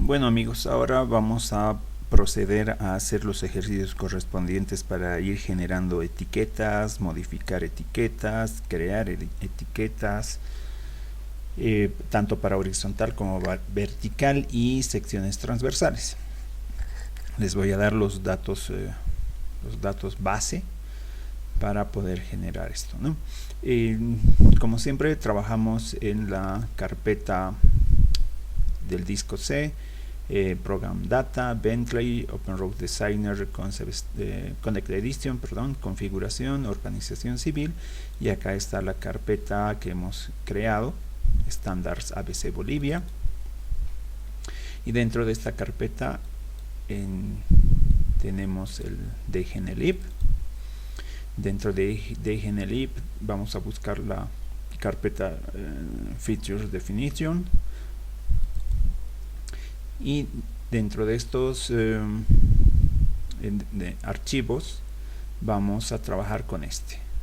Bueno amigos, ahora vamos a proceder a hacer los ejercicios correspondientes para ir generando etiquetas, modificar etiquetas, crear etiquetas, tanto para horizontal como vertical y secciones transversales. Les voy a dar los datos base para poder generar esto, ¿no? Como siempre trabajamos en la carpeta del disco C, Program Data, Bentley, OpenRoute Designer, Connect Edition, configuración, organización civil, y acá está la carpeta que hemos creado, Standards ABC Bolivia, y dentro de esta carpeta tenemos el DGNLib. Dentro de DGNLib vamos a buscar la carpeta Features Definition, y dentro de estos archivos vamos a trabajar con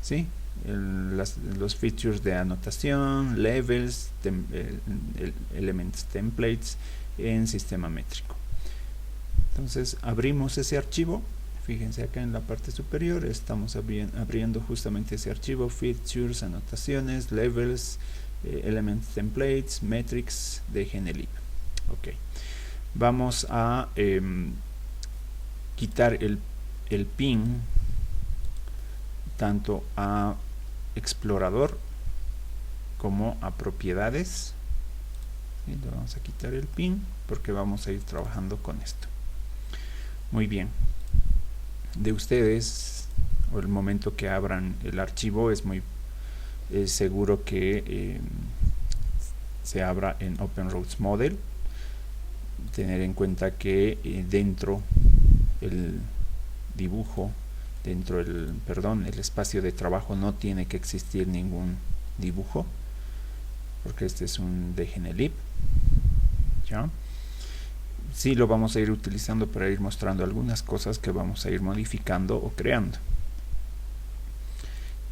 ¿sí? Los features de anotación, levels, elements templates en sistema métrico. Entonces abrimos ese archivo. Fíjense acá en la parte superior estamos abriendo justamente ese archivo, features, anotaciones, levels, elements templates, metrics de GNLib. Ok. Vamos a quitar el pin tanto a explorador como a propiedades. ¿Sí? Le vamos a quitar el pin porque vamos a ir trabajando con esto. Muy bien. De ustedes, o el momento que abran el archivo, es seguro que se abra en OpenRoutes Model. Tener en cuenta que dentro el dibujo, el espacio de trabajo no tiene que existir ningún dibujo, porque este es un DGNLib. ¿Ya? Sí, lo vamos a ir utilizando para ir mostrando algunas cosas que vamos a ir modificando o creando.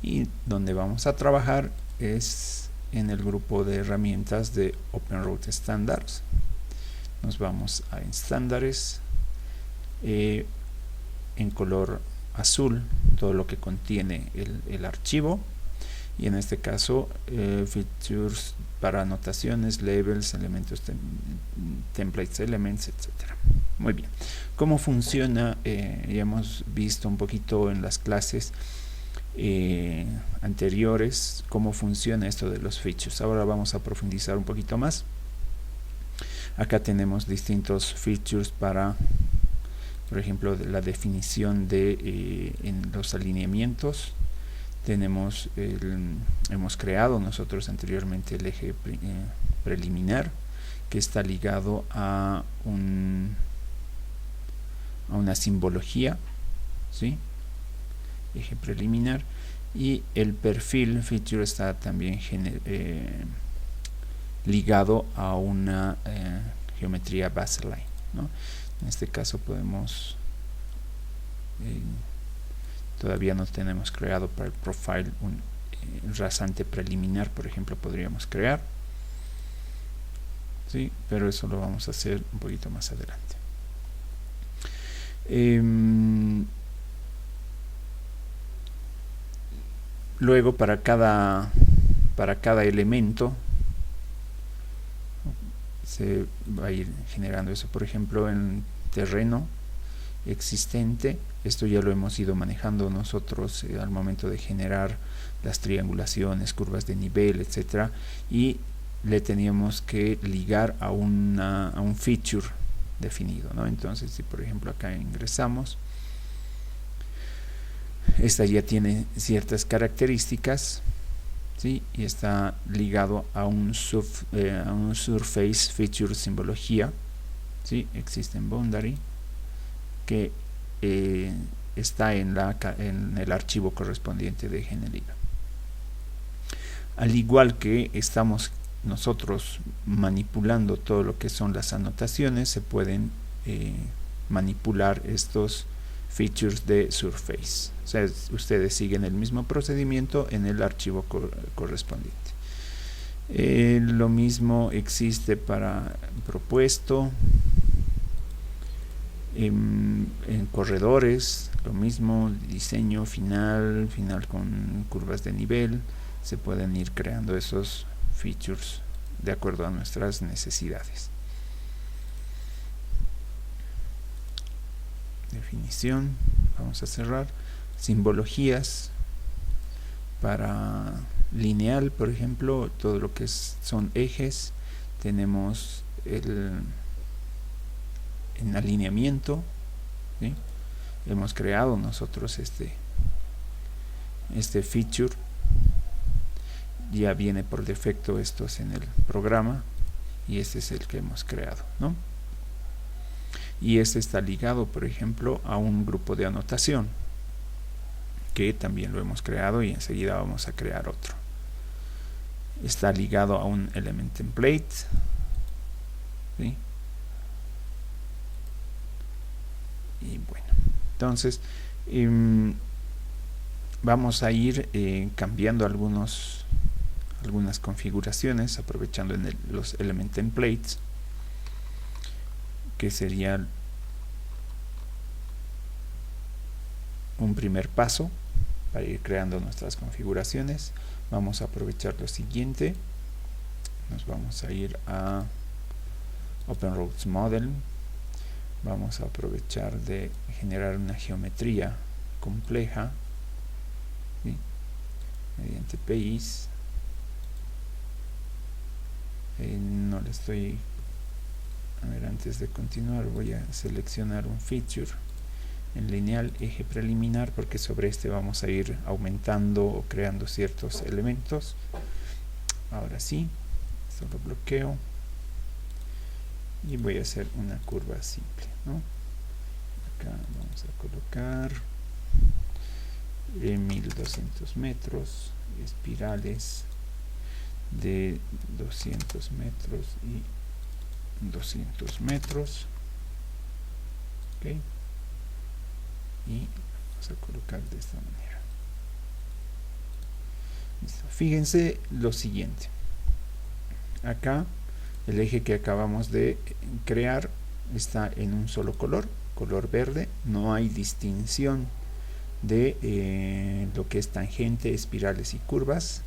Y donde vamos a trabajar es en el grupo de herramientas de OpenRoute Standards. Nos vamos a estándares, en color azul todo lo que contiene el archivo, y en este caso features para anotaciones, labels, elementos, templates, elements, etcétera. Muy bien. ¿Cómo funciona? Ya hemos visto un poquito en las clases anteriores cómo funciona esto de los features. Ahora vamos a profundizar un poquito más. Acá tenemos distintos features para, por ejemplo, la definición de en los alineamientos. Hemos creado nosotros anteriormente el eje preliminar, que está ligado a una simbología, ¿sí? Eje preliminar. Y el perfil feature está también ligado a una geometría baseline, ¿no? En este caso podemos todavía no tenemos creado para el profile un rasante preliminar, por ejemplo, podríamos crear, ¿sí? Pero eso lo vamos a hacer un poquito más adelante. Luego para cada elemento se va a ir generando eso. Por ejemplo, en terreno existente, esto ya lo hemos ido manejando nosotros al momento de generar las triangulaciones, curvas de nivel, etcétera, y le teníamos que ligar a un feature definido, ¿no? Entonces, si por ejemplo acá ingresamos, esta ya tiene ciertas características, ¿sí? Y está ligado a un surface feature simbología, ¿sí? Existe en boundary, que está en el archivo correspondiente de GNLib. Al igual que estamos nosotros manipulando todo lo que son las anotaciones, se pueden manipular estos features de surface. O sea, ustedes siguen el mismo procedimiento en el archivo correspondiente. Lo mismo existe para propuesto, En corredores, lo mismo, diseño final con curvas de nivel. Se pueden ir creando esos features de acuerdo a nuestras necesidades. Definición, vamos a cerrar. Simbologías para lineal, por ejemplo, todo lo que son ejes. Tenemos en alineamiento, ¿sí? Hemos creado nosotros este feature, ya viene por defecto estos en el programa, y este es el que hemos creado, ¿no? Y este está ligado, por ejemplo, a un grupo de anotación que también lo hemos creado, y enseguida vamos a crear otro. Está ligado a un element template, ¿sí? Y bueno, entonces vamos a ir cambiando algunas configuraciones, aprovechando los element templates, que sería un primer paso para ir creando nuestras configuraciones. Vamos a aprovechar lo siguiente. Nos vamos a ir a OpenRoads Model. Vamos a aprovechar de generar una geometría compleja, ¿sí? Mediante PIs. No le estoy... A ver, antes de continuar voy a seleccionar un feature en lineal, eje preliminar, porque sobre este vamos a ir aumentando o creando ciertos elementos. Ahora sí, esto lo bloqueo y voy a hacer una curva simple, ¿no? Acá vamos a colocar 1200 metros, espirales de 200 metros y 200 metros, ok, y vamos a colocar de esta manera. Listo. Fíjense lo siguiente, acá el eje que acabamos de crear está en un solo color verde, no hay distinción de lo que es tangente, espirales y curvas,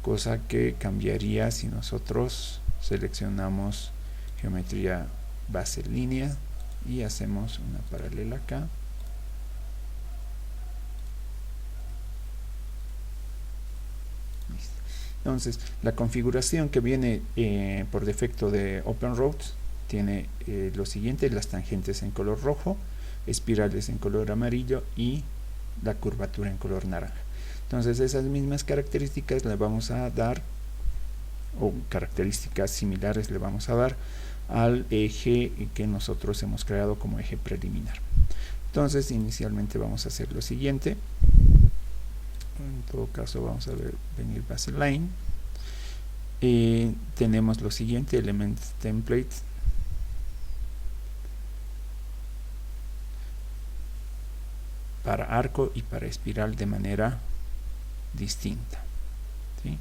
cosa que cambiaría si nosotros seleccionamos geometría base línea y hacemos una paralela acá. Listo. Entonces, la configuración que viene por defecto de OpenRoads tiene lo siguiente: las tangentes en color rojo, espirales en color amarillo y la curvatura en color naranja. Entonces, esas mismas características le vamos a dar, o características similares le vamos a dar al eje que nosotros hemos creado como eje preliminar. Entonces, inicialmente vamos a hacer lo siguiente. En todo caso, vamos a venir baseline. Tenemos lo siguiente: element template, para arco y para espiral de manera distinta, ¿sí?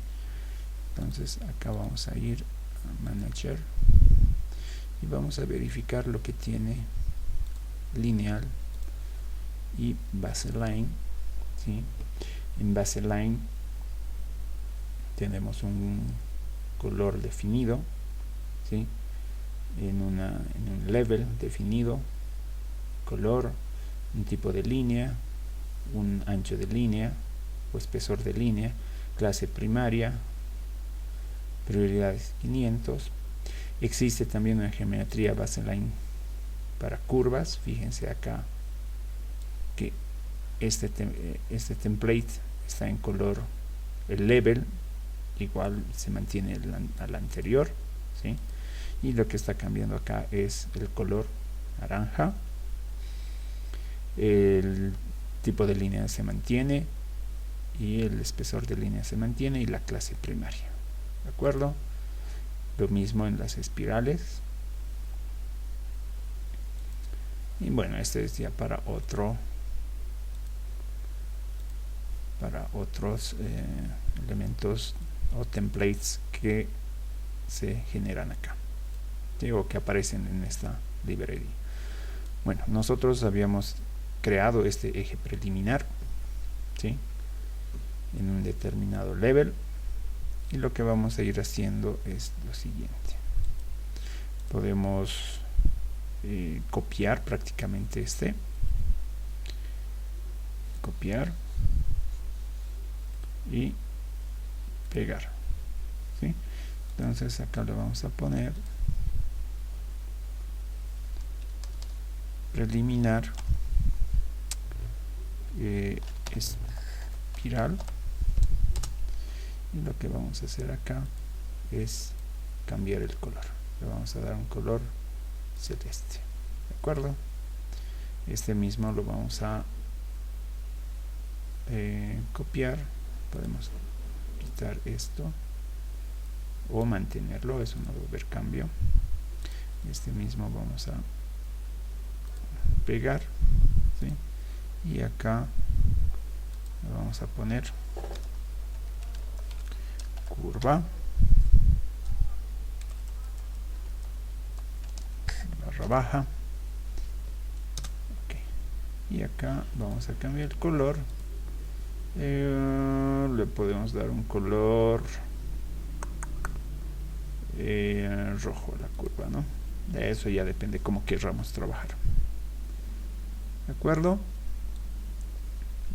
Entonces acá vamos a ir a Manager y vamos a verificar lo que tiene lineal y baseline, ¿sí? En baseline tenemos un color definido, ¿sí? En un level definido, color, un tipo de línea, un ancho de línea o espesor de línea, clase primaria, prioridades 500. Existe también una geometría baseline para curvas. Fíjense acá que este template está en color, el level igual se mantiene al anterior, ¿sí? Y lo que está cambiando acá es el color naranja. El tipo de línea se mantiene y el espesor de línea se mantiene, y la clase primaria, ¿de acuerdo? Lo mismo en las espirales. Y bueno, este es ya para otros elementos o templates que se generan acá, digo, que aparecen en esta librería. Bueno, nosotros habíamos creado este eje preliminar, ¿sí?, en un determinado level, y lo que vamos a ir haciendo es lo siguiente. Podemos copiar prácticamente copiar y pegar, ¿sí? Entonces acá le vamos a poner preliminar espiral, y lo que vamos a hacer acá es cambiar el color. Le vamos a dar un color celeste, ¿de acuerdo? Este mismo lo vamos a copiar. Podemos quitar esto o mantenerlo, eso no va a haber cambio. Este mismo vamos a pegar, ¿sí?, y acá le vamos a poner curva barra baja, okay. Y acá vamos a cambiar el color, le podemos dar un color rojo a la curva, ¿no? De eso ya depende cómo queramos trabajar, ¿de acuerdo?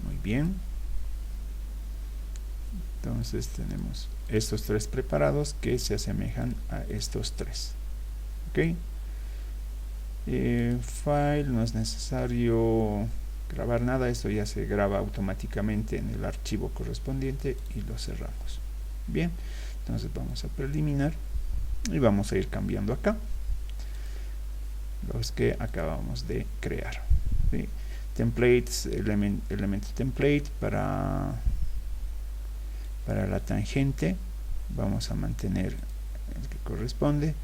Muy bien. Entonces tenemos estos tres preparados que se asemejan a estos tres, ok. File, no es necesario grabar nada, esto ya se graba automáticamente en el archivo correspondiente y lo cerramos. Bien, entonces vamos a preliminar y vamos a ir cambiando acá los que acabamos de crear, ¿sí? Templates, elemento template para la tangente vamos a mantener el que corresponde.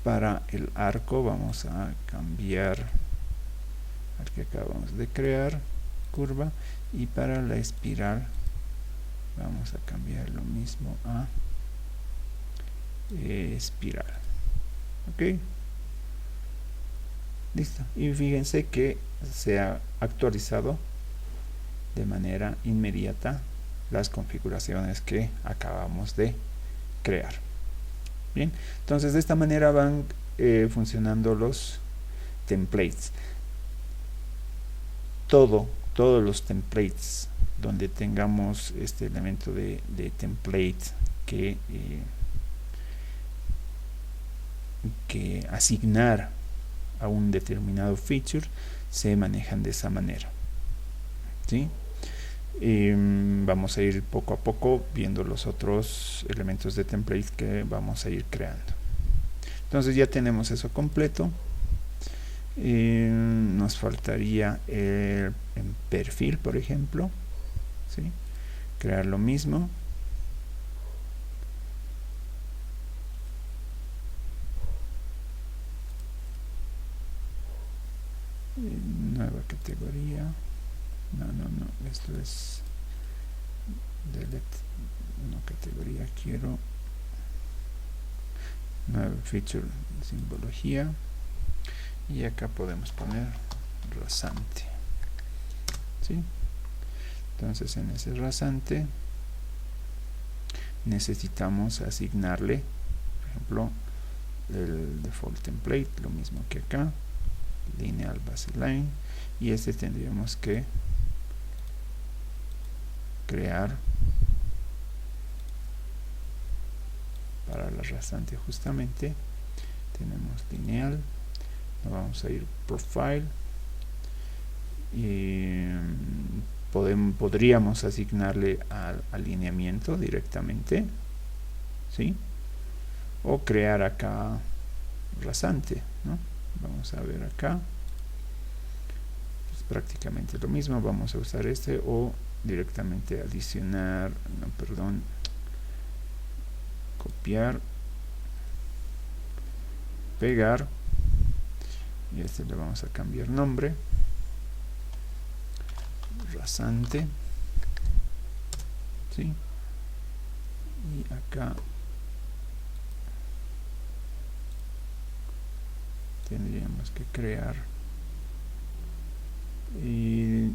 Para el arco vamos a cambiar al que acabamos de crear, curva, y para la espiral vamos a cambiar lo mismo a espiral, ok. Listo, y fíjense que se ha actualizado de manera inmediata las configuraciones que acabamos de crear. Bien, entonces de esta manera van funcionando los templates. Todos los templates donde tengamos este elemento de template que asignar a un determinado feature se manejan de esa manera, ¿sí? Vamos a ir poco a poco viendo los otros elementos de template que vamos a ir creando. Entonces ya tenemos eso completo. Nos faltaría en perfil, por ejemplo, ¿sí?, crear lo mismo. Nueva categoría. No, esto es delete, no categoría, quiero nueva feature, simbología, y acá podemos poner rasante, ¿sí? Entonces en ese rasante necesitamos asignarle, por ejemplo, el default template, lo mismo que acá, lineal baseline, y este tendríamos que crear para la rasante. Justamente tenemos lineal, nos vamos a ir profile y podríamos asignarle al alineamiento directamente, ¿sí?, o crear acá rasante, ¿no? Vamos a ver acá, pues prácticamente lo mismo. Vamos a usar este o directamente adicionar, no, perdón, copiar, pegar, y este le vamos a cambiar nombre, rasante, ¿sí? Y acá tendríamos que crear Y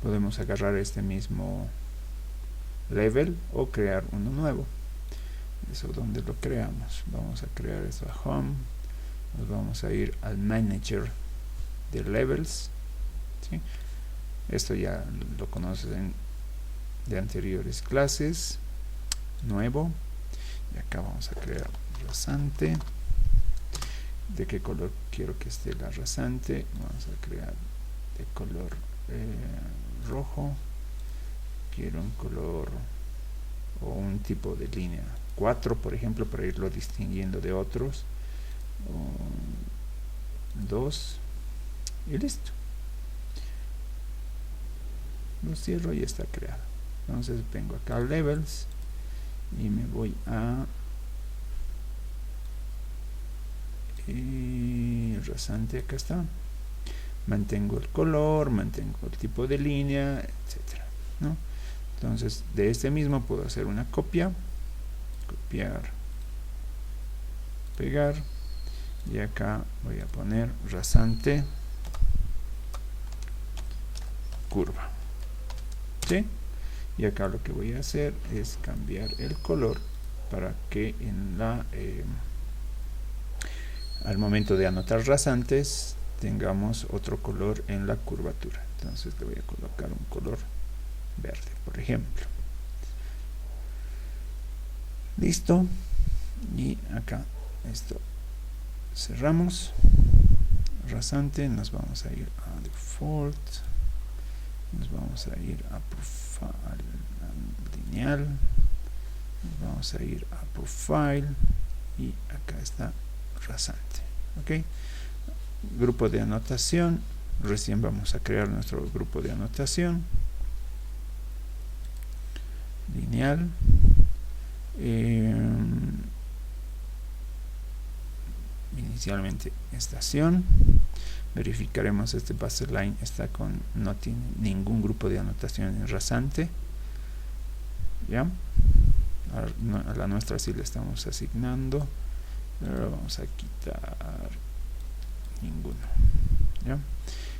podemos agarrar este mismo level o crear uno nuevo. Eso donde lo creamos. Vamos a crear eso a home. Nos vamos a ir al manager de levels, ¿sí? Esto ya lo conocen de anteriores clases. Nuevo, y acá vamos a crear rasante. ¿De qué color quiero que esté la rasante? Vamos a crear de color rojo. Quiero un color o un tipo de línea 4, por ejemplo, para irlo distinguiendo de otros. 2 y listo. Lo cierro y está creado. Entonces vengo acá a levels y me voy a rasante. Acá está. Mantengo el color, mantengo el tipo de línea, etcétera, ¿no? Entonces de este mismo puedo hacer una copia, copiar, pegar, y acá voy a poner rasante curva, ¿sí? Y acá lo que voy a hacer es cambiar el color para que en la al momento de anotar rasantes tengamos otro color en la curvatura. Entonces le voy a colocar un color verde, por ejemplo. Listo. Y acá esto cerramos. Rasante, nos vamos a ir a default, nos vamos a ir a profile, lineal, nos vamos a ir a profile y acá está rasante. Ok, grupo de anotación, recién vamos a crear nuestro grupo de anotación. Lineal, inicialmente estación, verificaremos este baseline está con, no tiene ningún grupo de anotación en rasante, ya, a la nuestra sí le estamos asignando, pero vamos a quitar ninguno, ya.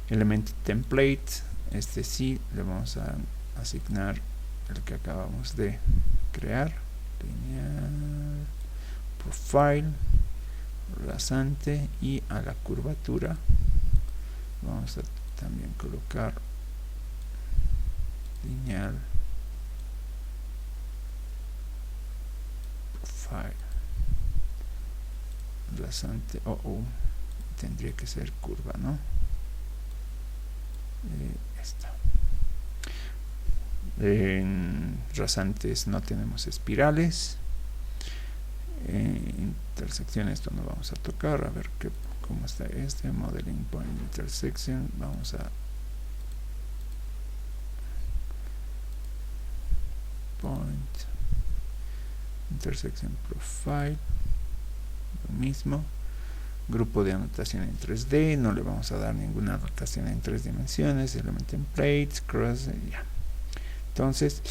Elemento template, este sí le vamos a asignar el que acabamos de crear, lineal, profile, rasante, y a la curvatura vamos a también colocar lineal, profile, rasante, tendría que ser curva, ¿no? Esta. En rasantes no tenemos espirales. Intersección, esto no vamos a tocar. A ver cómo está este modeling point intersection. Vamos a point intersection profile, lo mismo. Grupo de anotación en 3D, no le vamos a dar ninguna anotación en 3 dimensiones. Element templates, cross, ya. Entonces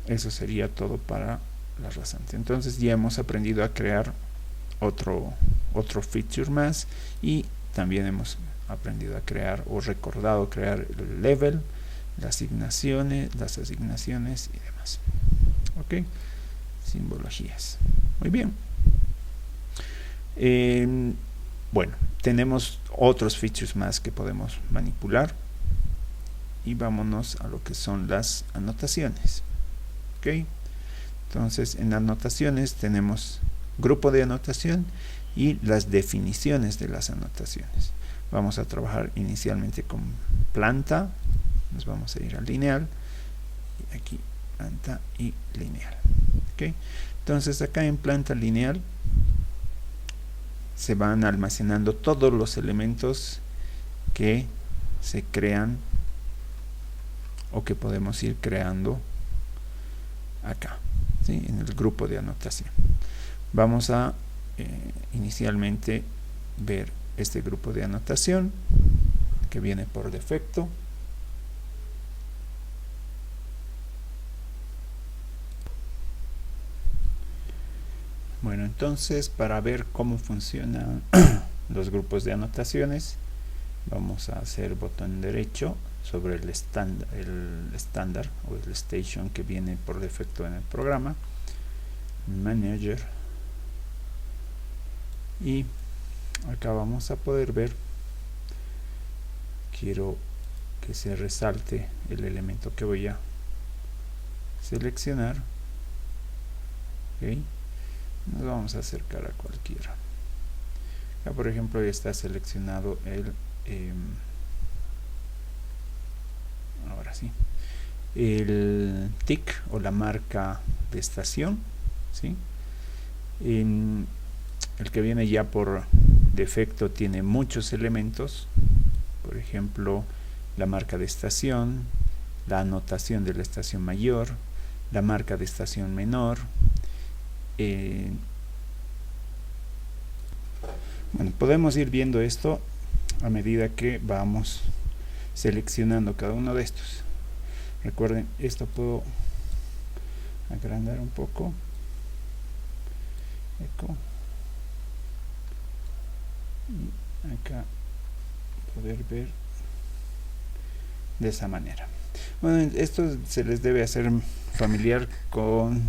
eso sería todo para la rasante. Entonces ya hemos aprendido a crear otro feature más, y también hemos aprendido a crear o recordado crear el level, las asignaciones y demás. Ok, simbologías. Muy bien. Bueno, tenemos otros features más que podemos manipular, y vámonos a lo que son las anotaciones. Ok, entonces en anotaciones tenemos grupo de anotación y las definiciones de las anotaciones. Vamos a trabajar inicialmente con planta, nos vamos a ir a lineal, y aquí planta y lineal. ¿Okay? Entonces acá en planta lineal se van almacenando todos los elementos que se crean o que podemos ir creando acá, ¿sí? En el grupo de anotación. Vamos a inicialmente ver este grupo de anotación que viene por defecto. Bueno, entonces para ver cómo funcionan los grupos de anotaciones, vamos a hacer botón derecho sobre el estándar o el station que viene por defecto en el programa, Manager, y acá vamos a poder ver, quiero que se resalte el elemento que voy a seleccionar. ¿Okay? Nos vamos a acercar a cualquiera. Acá por ejemplo ya está seleccionado el ahora sí, el tick o la marca de estación, ¿sí? El que viene ya por defecto tiene muchos elementos, por ejemplo la marca de estación, la anotación de la estación mayor, la marca de estación menor. Bueno, podemos ir viendo esto a medida que vamos seleccionando cada uno de estos. Recuerden, esto puedo agrandar un poco, eco, y acá poder ver de esa manera. Bueno, esto se les debe hacer familiar con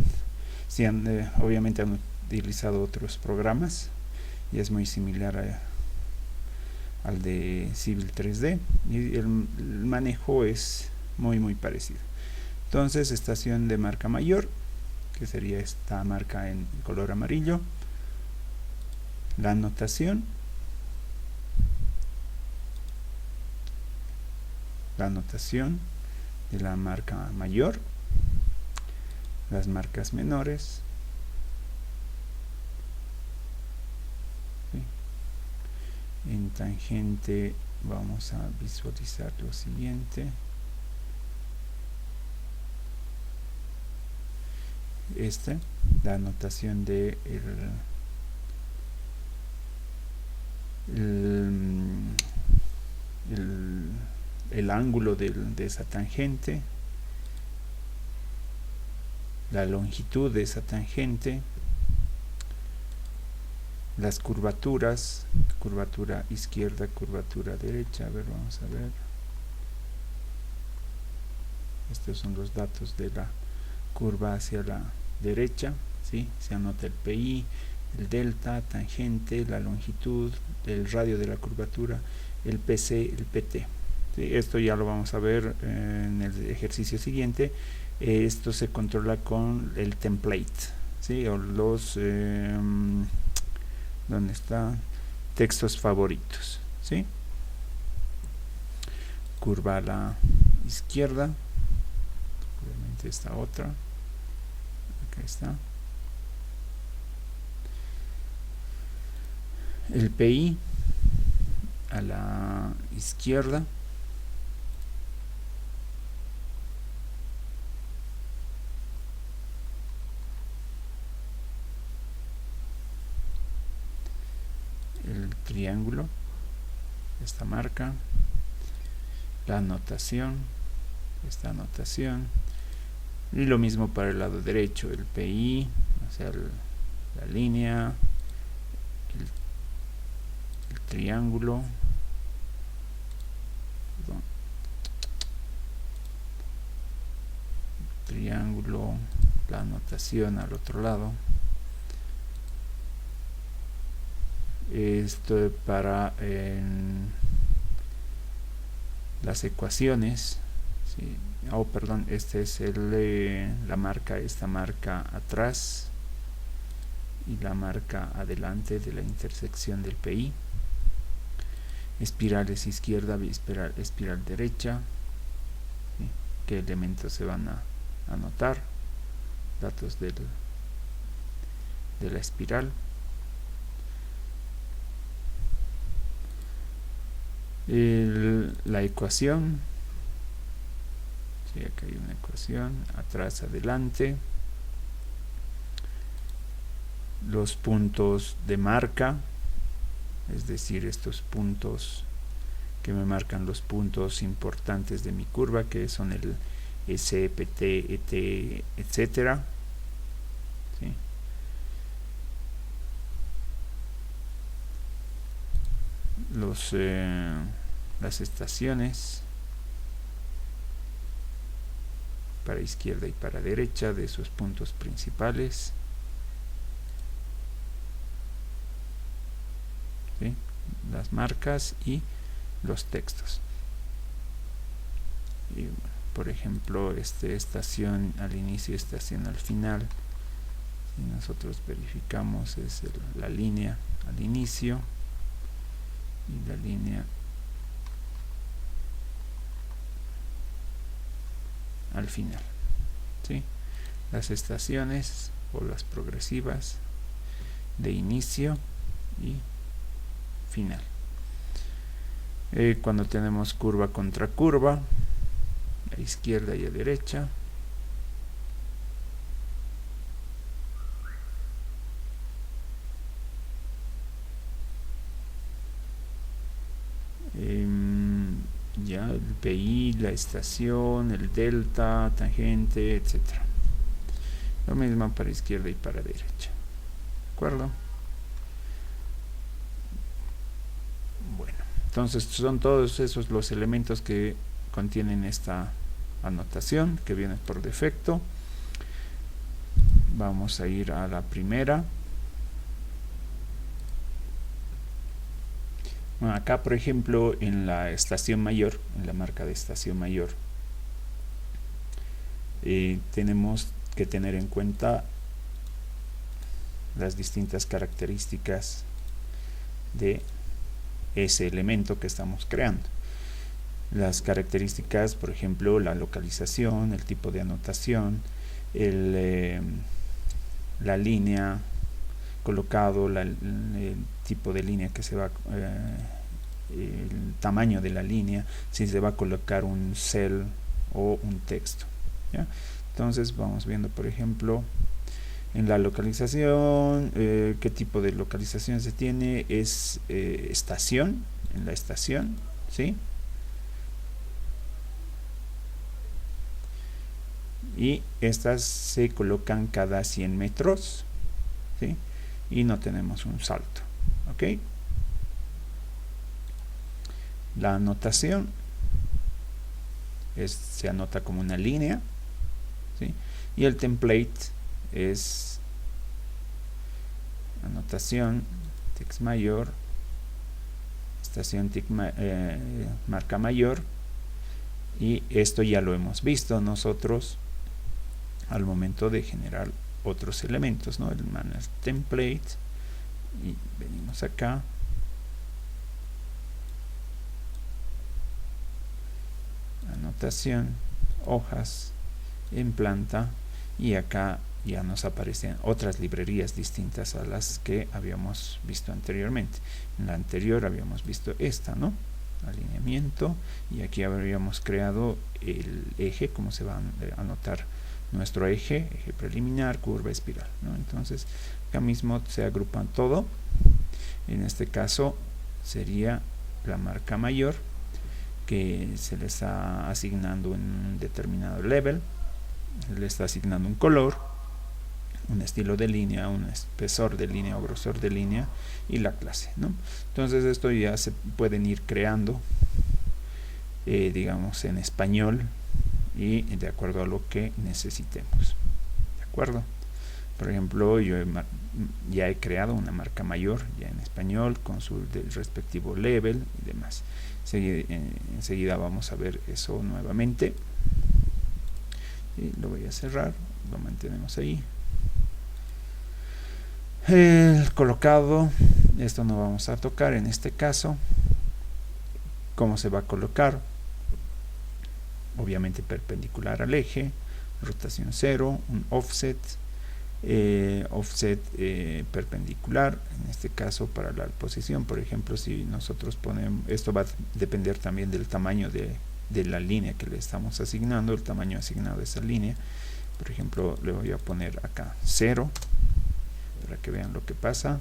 si obviamente han utilizado otros programas, y es muy similar al de Civil 3D, y el manejo es muy parecido. Entonces, estación de marca mayor, que sería esta marca en color amarillo, la anotación, de la marca mayor, las marcas menores, ¿sí? En tangente vamos a visualizar lo siguiente. La anotación de el ángulo de esa tangente, la longitud de esa tangente, las curvaturas, curvatura izquierda, curvatura derecha. A ver, vamos a ver. Estos son los datos de la curva hacia la derecha, ¿sí? Se anota el PI, el delta, tangente, la longitud, el radio de la curvatura, el PC, el PT. ¿Sí? Esto ya lo vamos a ver en el ejercicio siguiente. Esto se controla con el template, ¿sí? O los ¿dónde está? Textos favoritos, ¿sí? Curva a la izquierda, obviamente esta otra, acá está. El PI a la izquierda, el triángulo, esta marca, la anotación, esta anotación, y lo mismo para el lado derecho, el PI, o sea, la línea, el triángulo, perdón, el triángulo, la anotación al otro lado. Esto para las ecuaciones, ¿sí? Oh, perdón, este es la marca, esta marca atrás y la marca adelante de la intersección del PI. Espirales izquierda, espiral derecha, ¿sí? ¿Qué elementos se van a anotar? Datos de la espiral. La ecuación, sí, acá hay una ecuación, atrás, adelante, los puntos de marca, es decir, estos puntos que me marcan los puntos importantes de mi curva, que son el S, PT, ET, etcétera, ¿sí? las estaciones para izquierda y para derecha de sus puntos principales. ¿Sí? Las marcas y los textos. Y, por ejemplo, estación al inicio, estación al final. Si nosotros verificamos, es la línea al inicio y la línea al final. ¿Sí? Las estaciones o las progresivas de inicio y final. Cuando tenemos curva contra curva, a izquierda y a derecha, ya el PI, la estación, el delta, tangente, etcétera. Lo mismo para izquierda y para derecha. ¿De acuerdo? Bueno, entonces son todos esos los elementos que contienen esta anotación que viene por defecto. Vamos a ir a la primera. Bueno, acá, por ejemplo, en la estación mayor, en la marca de estación mayor, tenemos que tener en cuenta las distintas características de ese elemento que estamos creando. Las características, por ejemplo, la localización, el tipo de anotación, la línea colocado, el tipo de línea que se va, el tamaño de la línea, si se va a colocar un cell o un texto, ¿ya? Entonces vamos viendo, por ejemplo, en la localización, qué tipo de localización se tiene, es estación, en la estación, ¿sí? Y estas se colocan cada 100 metros, ¿sí? Y no tenemos un salto, ¿ok? La anotación se anota como una línea, ¿sí? Y el template es anotación, text mayor, estación marca mayor, y esto ya lo hemos visto nosotros al momento de generar otros elementos, ¿no? El manage template, y venimos acá, anotación, hojas en planta, y acá ya nos aparecen otras librerías distintas a las que habíamos visto anteriormente. En la anterior habíamos visto esta, ¿no? Alineamiento, y aquí habríamos creado el eje, como se va a anotar nuestro eje preliminar, curva, espiral, ¿no? Entonces acá mismo se agrupan todo. En este caso sería la marca mayor, que se le está asignando en un determinado level, le está asignando un color, un estilo de línea, un espesor de línea o grosor de línea, y la clase, ¿no? Entonces esto ya se pueden ir creando, digamos, en español y de acuerdo a lo que necesitemos. ¿De acuerdo? Por ejemplo, yo ya he creado una marca mayor ya en español con su respectivo level y demás. Enseguida vamos a ver eso nuevamente. Y lo voy a cerrar, lo mantenemos ahí. El colocado, esto no vamos a tocar en este caso. ¿Cómo se va a colocar? Obviamente perpendicular al eje, rotación 0, un offset, perpendicular, en este caso para la posición. Por ejemplo, si nosotros ponemos, esto va a depender también del tamaño de la línea que le estamos asignando, el tamaño asignado a esa línea. Por ejemplo, le voy a poner acá 0 para que vean lo que pasa.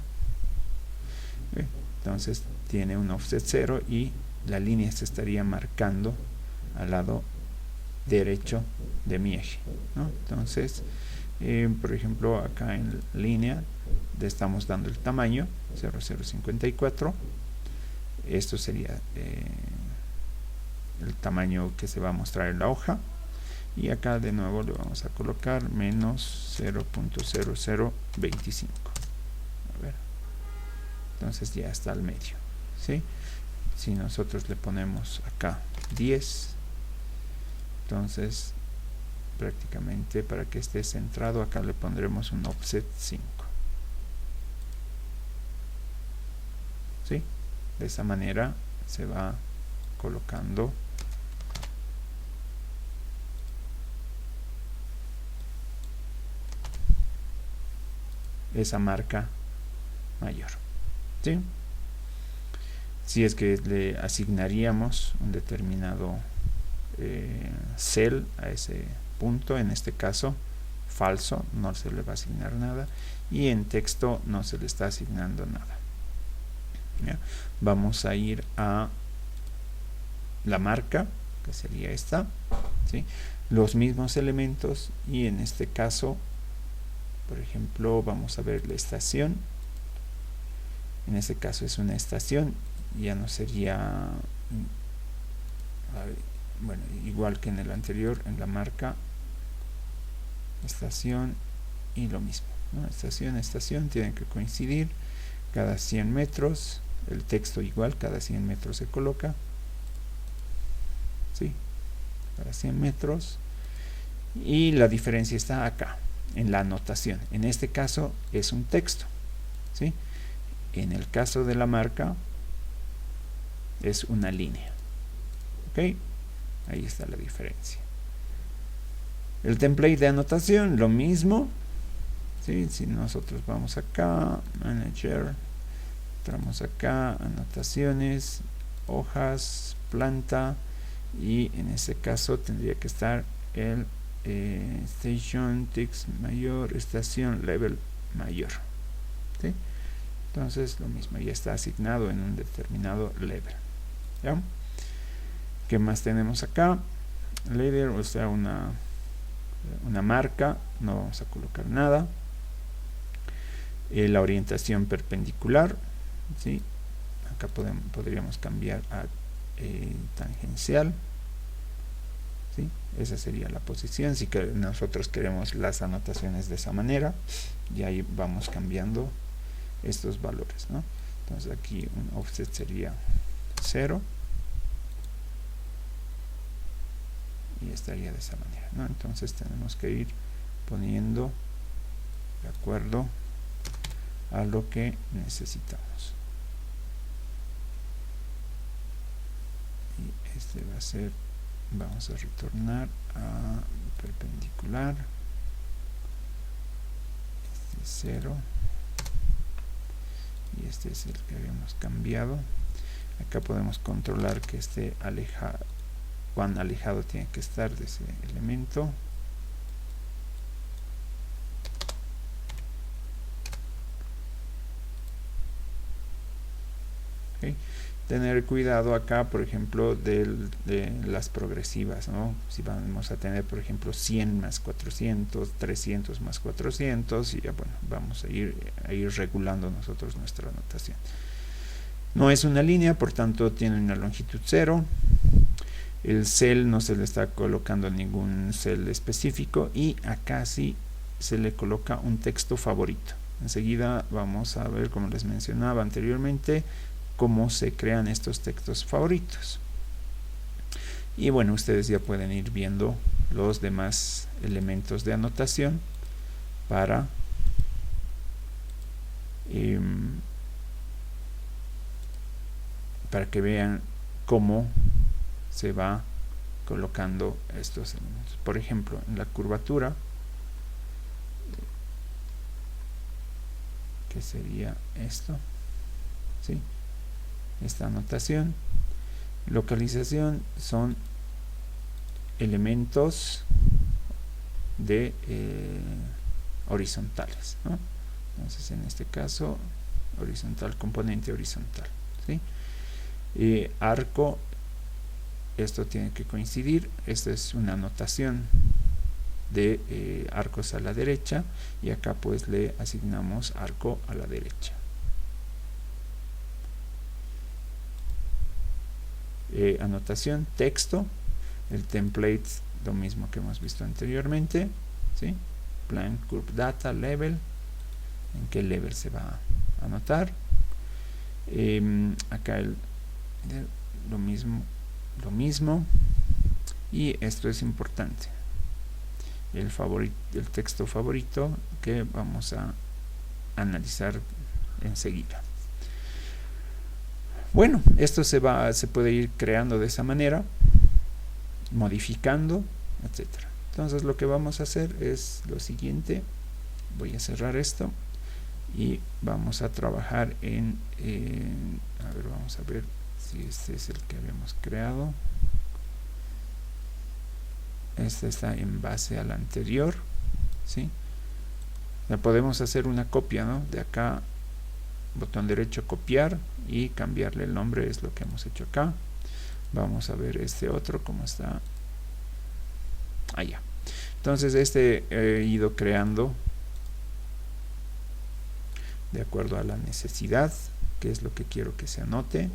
Entonces tiene un offset 0 y la línea se estaría marcando al lado derecho de mi eje, ¿no? Entonces, por ejemplo, acá en línea le estamos dando el tamaño 0054, esto sería el tamaño que se va a mostrar en la hoja, y acá de nuevo le vamos a colocar menos 0.0025. A ver, entonces ya está al medio, ¿sí? Si nosotros le ponemos acá 10, entonces prácticamente para que esté centrado acá le pondremos un offset 5, ¿sí? De esa manera se va colocando esa marca mayor, ¿sí? Si es que le asignaríamos un determinado cell a ese punto, en este caso falso, no se le va a asignar nada, y en texto no se le está asignando nada. ¿Ya? Vamos a ir a la marca, que sería esta, ¿sí? Los mismos elementos, y en este caso, por ejemplo, vamos a ver la estación. En este caso es una estación, ya no sería, bueno, igual que en el anterior, en la marca, estación, y lo mismo, ¿no? Estación, tienen que coincidir cada 100 metros, el texto igual, cada 100 metros se coloca, ¿sí? Cada 100 metros, y la diferencia está acá, en la anotación. En este caso es un texto, ¿sí? En el caso de la marca es una línea, ¿ok? Ahí está la diferencia. El template de anotación, lo mismo, ¿sí? Si nosotros vamos acá, Manager, entramos acá, anotaciones, hojas, planta, y en este caso tendría que estar el Station, Text mayor, estación, Level mayor, ¿sí? Entonces lo mismo, ya está asignado en un determinado level, ¿ya? ¿Qué más tenemos acá? Leader, o sea, una marca, no vamos a colocar nada. La orientación perpendicular, ¿sí? Acá podríamos cambiar a tangencial, ¿sí? Esa sería la posición. Si que nosotros queremos las anotaciones de esa manera, y ahí vamos cambiando estos valores, ¿no? Entonces aquí un offset sería 0, y estaría de esa manera, ¿no? Entonces tenemos que ir poniendo de acuerdo a lo que necesitamos, y este va a ser, vamos a retornar a perpendicular, este es 0, y este es el que habíamos cambiado. Acá podemos controlar que esté alejado, cuán alejado tiene que estar de ese elemento. Okay. Tener cuidado acá, por ejemplo, de las progresivas, ¿no? Si vamos a tener, por ejemplo, 100 más 400, 300 más 400, y ya, bueno, vamos a ir regulando nosotros nuestra anotación. No es una línea, por tanto tiene una longitud 0. El cell no se le está colocando ningún cell específico, y acá sí se le coloca un texto favorito. Enseguida vamos a ver, como les mencionaba anteriormente, cómo se crean estos textos favoritos. Y bueno, ustedes ya pueden ir viendo los demás elementos de anotación para que vean cómo se va colocando estos elementos. Por ejemplo, en la curvatura, que sería esto, ¿sí? Esta anotación, localización, son elementos de horizontales, ¿no? Entonces en este caso horizontal, componente horizontal, ¿sí? Arco, esto tiene que coincidir. Esta es una anotación de arcos a la derecha, y acá pues le asignamos arco a la derecha. anotación, texto, el template, lo mismo que hemos visto anteriormente, ¿sí? Plan, curve data, level, en qué level se va a anotar. Acá lo mismo, y esto es importante, el texto favorito, que vamos a analizar enseguida. Bueno, esto se puede ir creando de esa manera, modificando, etcétera. Entonces lo que vamos a hacer es lo siguiente. Voy a cerrar esto y vamos a trabajar a ver, vamos a ver si este es el que habíamos creado. Este está en base al anterior, ¿sí? Ya podemos hacer una copia, ¿no? De acá, botón derecho, copiar, y cambiarle el nombre, es lo que hemos hecho acá. Vamos a ver este otro, cómo está allá. Entonces este he ido creando de acuerdo a la necesidad, que es lo que quiero que se anote.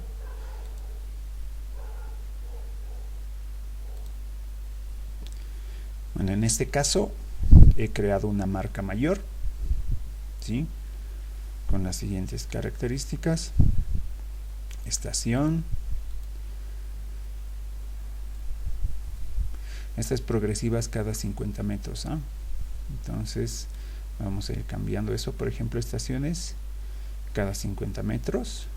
Bueno, en este caso he creado una marca mayor, ¿sí? Con las siguientes características: estación. Estas progresivas cada 50 metros, ¿ah? Entonces vamos a ir cambiando eso. Por ejemplo, estaciones cada 50 metros.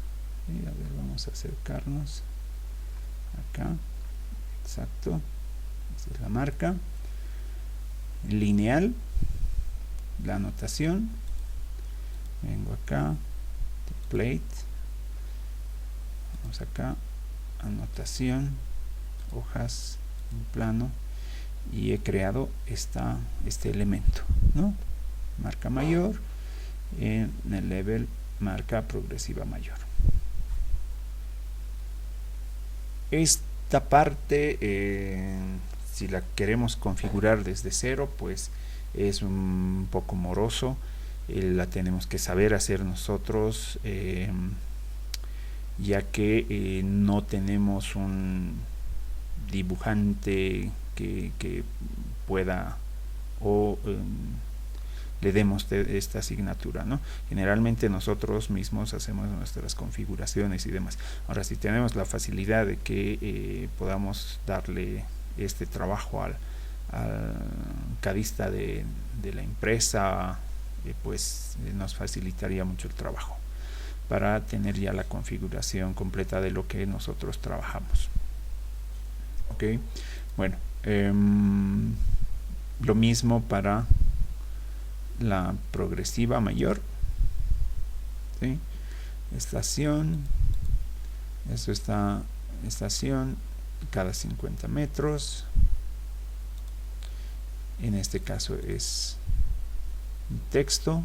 Y a ver, vamos a acercarnos acá. Exacto, esa es la marca. Lineal, la anotación. Vengo acá, template, vamos acá, anotación, hojas, un plano, y he creado este elemento, ¿no? Marca mayor, en el level marca progresiva mayor. Esta parte, si la queremos configurar desde cero, pues es un poco moroso. La tenemos que saber hacer nosotros, ya que no tenemos un dibujante que pueda le demos esta asignatura, ¿no? Generalmente nosotros mismos hacemos nuestras configuraciones y demás. Ahora, si tenemos la facilidad de que podamos darle este trabajo al cadista de la empresa, pues nos facilitaría mucho el trabajo para tener ya la configuración completa de lo que nosotros trabajamos. Ok, bueno, lo mismo para la progresiva mayor, ¿sí? Estación, eso está, estación cada 50 metros, en este caso es texto,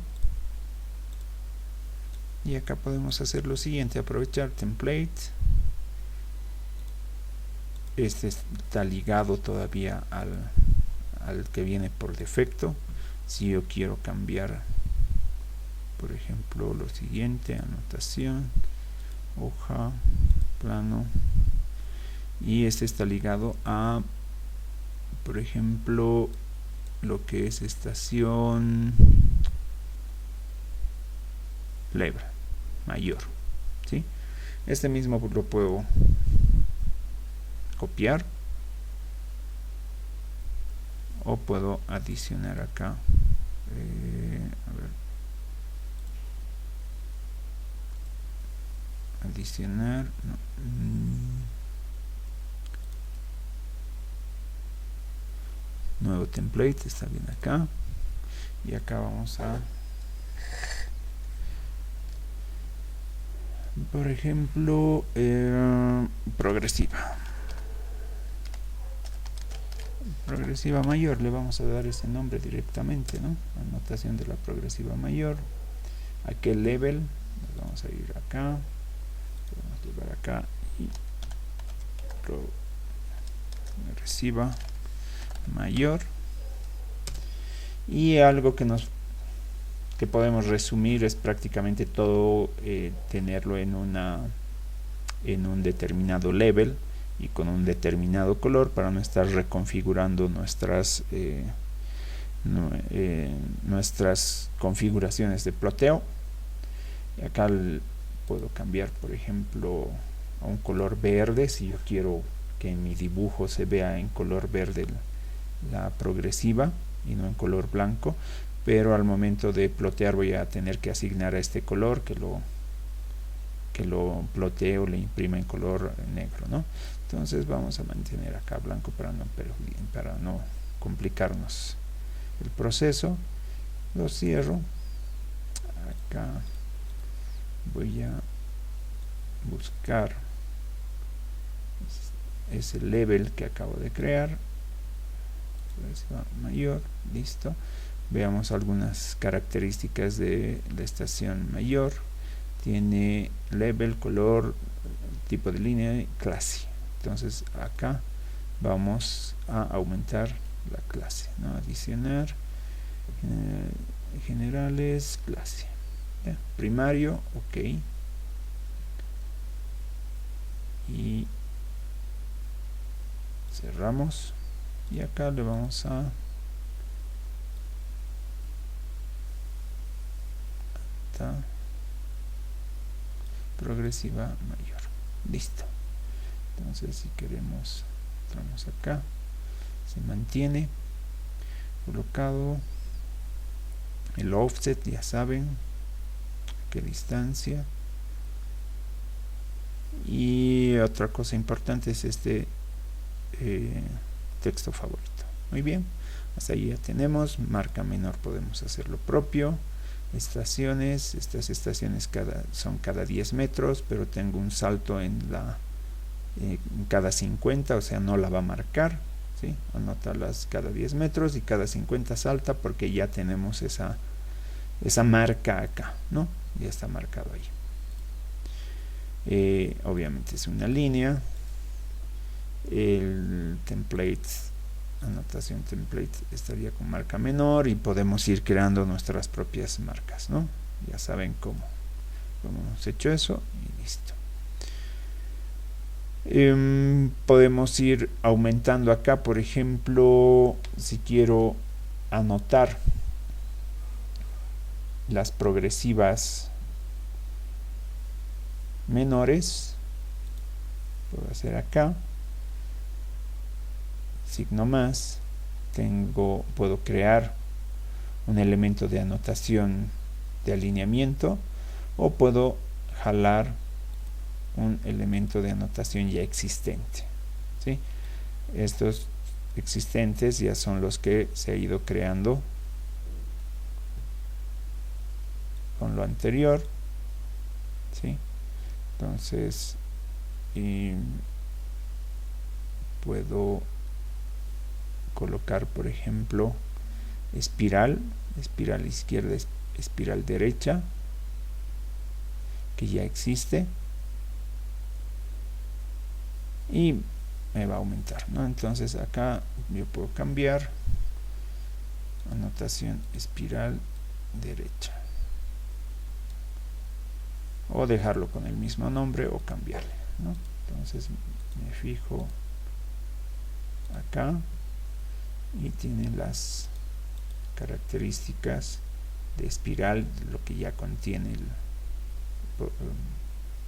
y acá podemos hacer lo siguiente: aprovechar template. Este está ligado todavía al que viene por defecto. Si yo quiero cambiar, por ejemplo, lo siguiente: anotación, hoja, plano, y este está ligado a, por ejemplo, lo que es estación level mayor, ¿sí? Este mismo lo puedo copiar o puedo adicionar acá. A ver, adicionar, no. Nuevo template, está bien acá, y acá vamos a, por ejemplo, progresiva mayor, le vamos a dar ese nombre directamente, ¿no? Anotación de la progresiva mayor. ¿A qué level? Nos vamos a ir acá, podemos llevar acá, y progresiva mayor. Y algo que podemos resumir es prácticamente todo, tenerlo en un determinado level, y con un determinado color para no estar reconfigurando nuestras configuraciones de ploteo. Y acá puedo cambiar, por ejemplo, a un color verde si yo quiero que en mi dibujo se vea en color verde la progresiva y no en color blanco, pero al momento de plotear voy a tener que asignar a este color que lo ploteo, le imprima en color negro, ¿no? Entonces vamos a mantener acá blanco para no complicarnos el proceso. Lo cierro. Acá voy a buscar ese level que acabo de crear, mayor, listo. Veamos algunas características de la estación mayor. Tiene level, color, tipo de línea y clase. Entonces acá vamos a aumentar la clase, ¿no? Adicionar generales, clase, ¿ya? Primario, ok, y cerramos, y acá le vamos a progresiva mayor, listo. Entonces si queremos, entramos acá, se mantiene colocado el offset, ya saben qué distancia. Y otra cosa importante es este texto favorito. Muy bien, hasta ahí ya tenemos. Marca menor podemos hacer lo propio. Estaciones, estas estaciones son cada 10 metros, pero tengo un salto en cada 50, o sea no la va a marcar, ¿sí? Anotarlas cada 10 metros y cada 50 salta porque ya tenemos esa marca acá, ¿no? Ya está marcado ahí. Obviamente es una línea. El template, anotación template, estaría con marca menor y podemos ir creando nuestras propias marcas, ¿no? Ya saben cómo hemos hecho eso y listo. Podemos ir aumentando acá, por ejemplo, si quiero anotar las progresivas menores, puedo hacer acá signo más, puedo crear un elemento de anotación de alineamiento, o puedo jalar un elemento de anotación ya existente, ¿sí? Estos existentes ya son los que se ha ido creando con lo anterior, ¿sí? Entonces puedo colocar, por ejemplo, espiral izquierda, espiral derecha, que ya existe, y me va a aumentar, ¿no? Entonces acá yo puedo cambiar anotación espiral derecha, o dejarlo con el mismo nombre o cambiarle, ¿no? Entonces me fijo acá y tiene las características de espiral, lo que ya contiene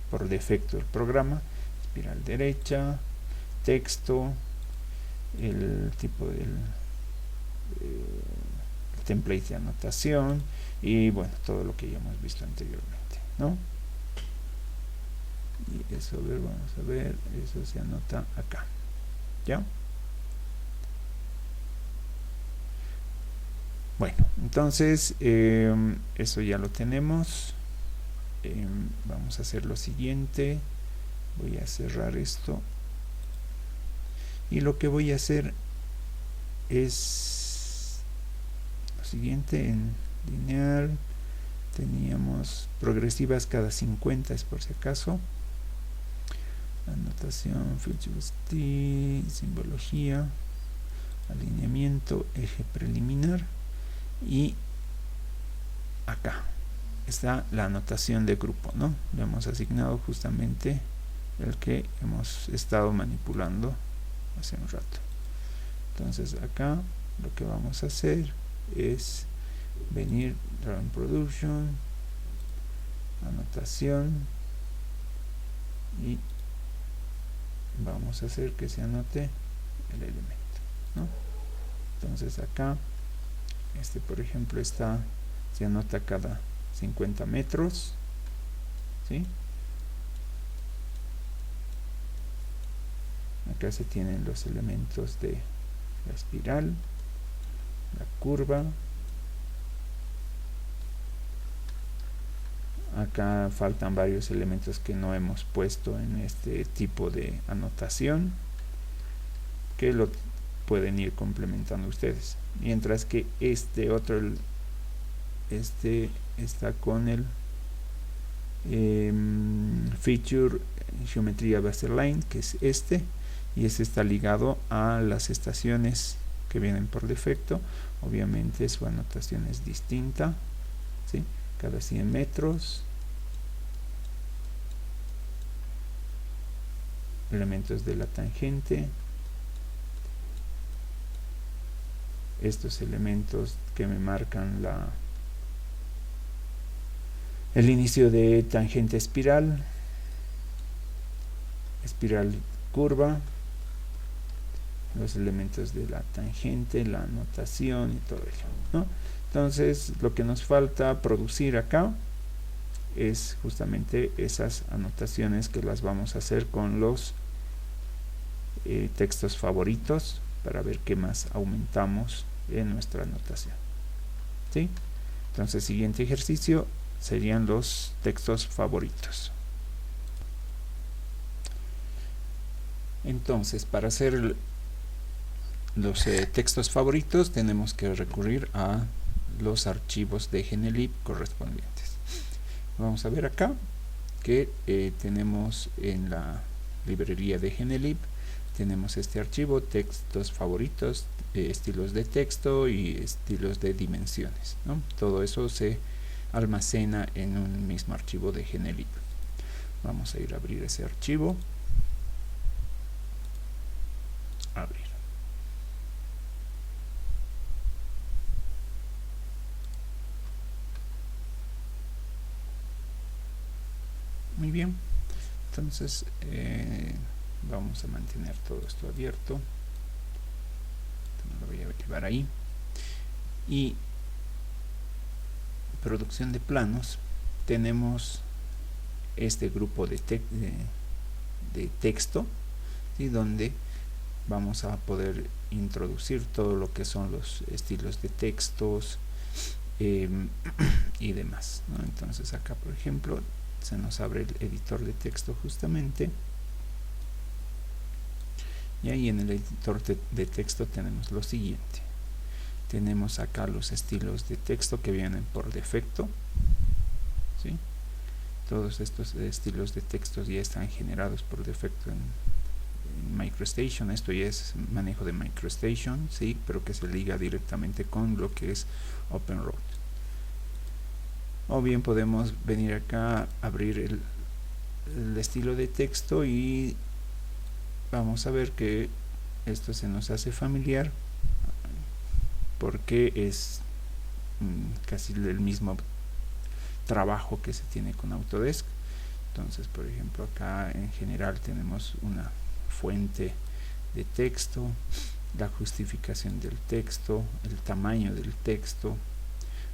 por defecto el programa. Espiral derecha, texto, el tipo del template de anotación y bueno, todo lo que ya hemos visto anteriormente, ¿no? Y eso, vamos a ver, eso se anota acá, ¿ya? Bueno, entonces eso ya lo tenemos. Vamos a hacer lo siguiente. Voy a cerrar esto y lo que voy a hacer es lo siguiente. En lineal teníamos progresivas cada 50, es por si acaso. Anotación, features T, simbología, alineamiento, eje preliminar, y acá está la anotación de grupo, ¿no? Le hemos asignado justamente el que hemos estado manipulando hace un rato. Entonces acá lo que vamos a hacer es venir Drawing Production, anotación, y vamos a hacer que se anote el elemento, ¿no? Entonces acá por ejemplo se anota cada 50 metros, ¿sí? Acá se tienen los elementos de la espiral, la curva. Acá faltan varios elementos que no hemos puesto en este tipo de anotación, que lo pueden ir complementando ustedes. Mientras que este está con el feature geometría baseline, que es y está ligado a las estaciones que vienen por defecto. Obviamente su anotación es distinta, ¿sí? Cada 100 metros, elementos de la tangente, estos elementos que me marcan el inicio de tangente espiral, espiral curva, los elementos de la tangente, la anotación y todo ello, ¿no? Entonces lo que nos falta producir acá es justamente esas anotaciones, que las vamos a hacer con los textos favoritos, para ver qué más aumentamos en nuestra anotación, ¿sí? Entonces siguiente ejercicio serían los textos favoritos. Entonces, para hacer los textos favoritos tenemos que recurrir a los archivos de GNLib correspondientes. Vamos a ver acá que tenemos en la librería de GNLib, tenemos este archivo, textos favoritos, estilos de texto y estilos de dimensiones, ¿no? Todo eso se almacena en un mismo archivo de GNLib. Vamos a ir a abrir ese archivo. Abrir. Muy bien, entonces vamos a mantener todo esto abierto. Lo voy a llevar ahí. Y producción de planos, tenemos este grupo de texto, ¿sí? Donde vamos a poder introducir todo lo que son los estilos de textos y demás, ¿no? Entonces acá, por ejemplo, se nos abre el editor de texto justamente, y ahí en el editor de texto tenemos lo siguiente. Tenemos acá los estilos de texto que vienen por defecto, ¿sí? Todos estos estilos de texto ya están generados por defecto en MicroStation. Esto ya es manejo de MicroStation, ¿sí? Pero que se liga directamente con lo que es OpenRoad. O bien podemos venir acá, abrir el estilo de texto, y vamos a ver que esto se nos hace familiar porque es casi el mismo trabajo que se tiene con Autodesk. Entonces, por ejemplo, acá en general tenemos una fuente de texto, la justificación del texto, el tamaño del texto,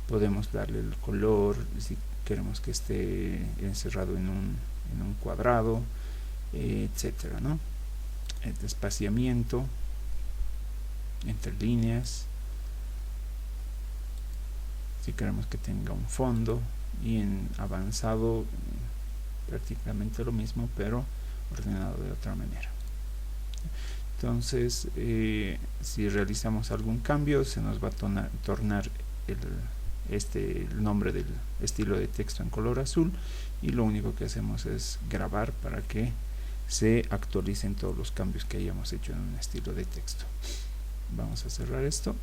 podemos darle el color si queremos que esté encerrado en un cuadrado, etcétera, ¿no? El espaciamiento entre líneas, si queremos que tenga un fondo, y en avanzado prácticamente lo mismo, pero ordenado de otra manera. Entonces, si realizamos algún cambio, se nos va a tornar el nombre del estilo de texto en color azul, y lo único que hacemos es grabar para que se actualicen todos los cambios que hayamos hecho en un estilo de texto. Vamos a cerrar esto.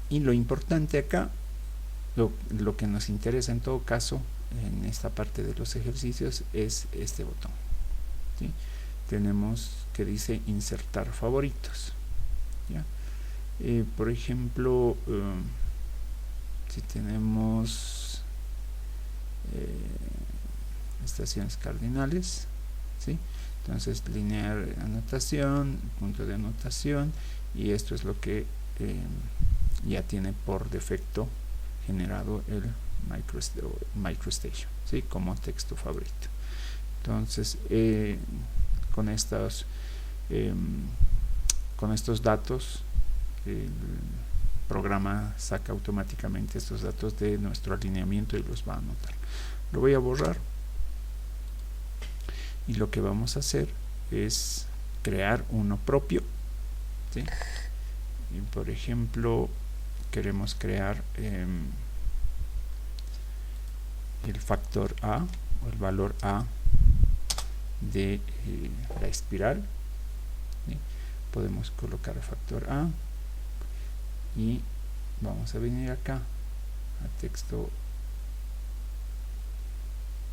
Y lo importante acá, lo que nos interesa en todo caso, en esta parte de los ejercicios es este botón, ¿sí? Tenemos que dice insertar favoritos, ¿ya? Por ejemplo, si tenemos estaciones cardinales, ¿sí? Entonces linear anotación, punto de anotación, y esto es lo que ya tiene por defecto generado el MicroStation, ¿sí? Como texto favorito. Entonces con estos datos el programa saca automáticamente estos datos de nuestro alineamiento y los va a anotar. Lo voy a borrar, y lo que vamos a hacer es crear uno propio, ¿sí? Y por ejemplo queremos crear el factor A o el valor A de la espiral, ¿sí? Podemos colocar el factor A y vamos a venir acá a texto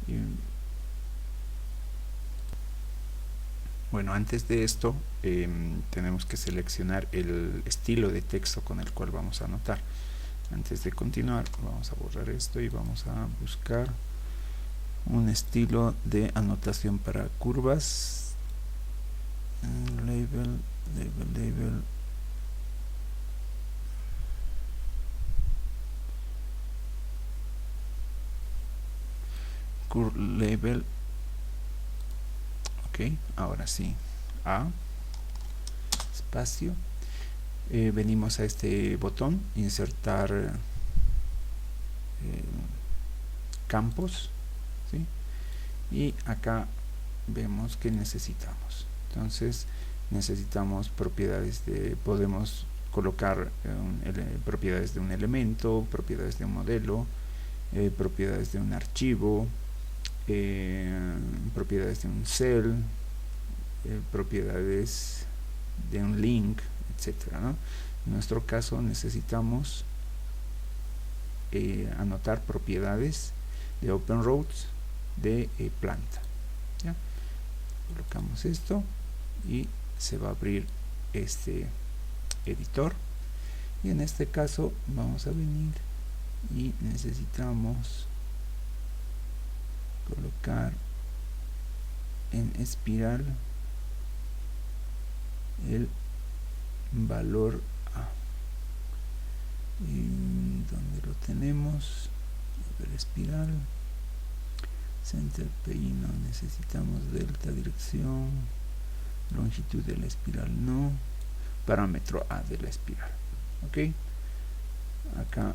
y bueno, antes de esto tenemos que seleccionar el estilo de texto con el cual vamos a anotar. Antes de continuar vamos a borrar esto y vamos a buscar un estilo de anotación para curvas. Label curve label. Ok, ahora sí, A espacio, venimos a este botón insertar campos, ¿sí? Y acá vemos que necesitamos, entonces necesitamos propiedades podemos colocar propiedades de un elemento, propiedades de un modelo, propiedades de un archivo, propiedades de un cell, propiedades de un link, etcétera, ¿no? En nuestro caso necesitamos anotar propiedades de OpenRoads de planta, ¿ya? Colocamos esto y se va a abrir este editor, y en este caso vamos a venir y necesitamos colocar en espiral el valor A. ¿Y dónde lo tenemos? A ver, espiral, center PI no necesitamos, delta dirección, longitud de la espiral no, parámetro A de la espiral. Ok, acá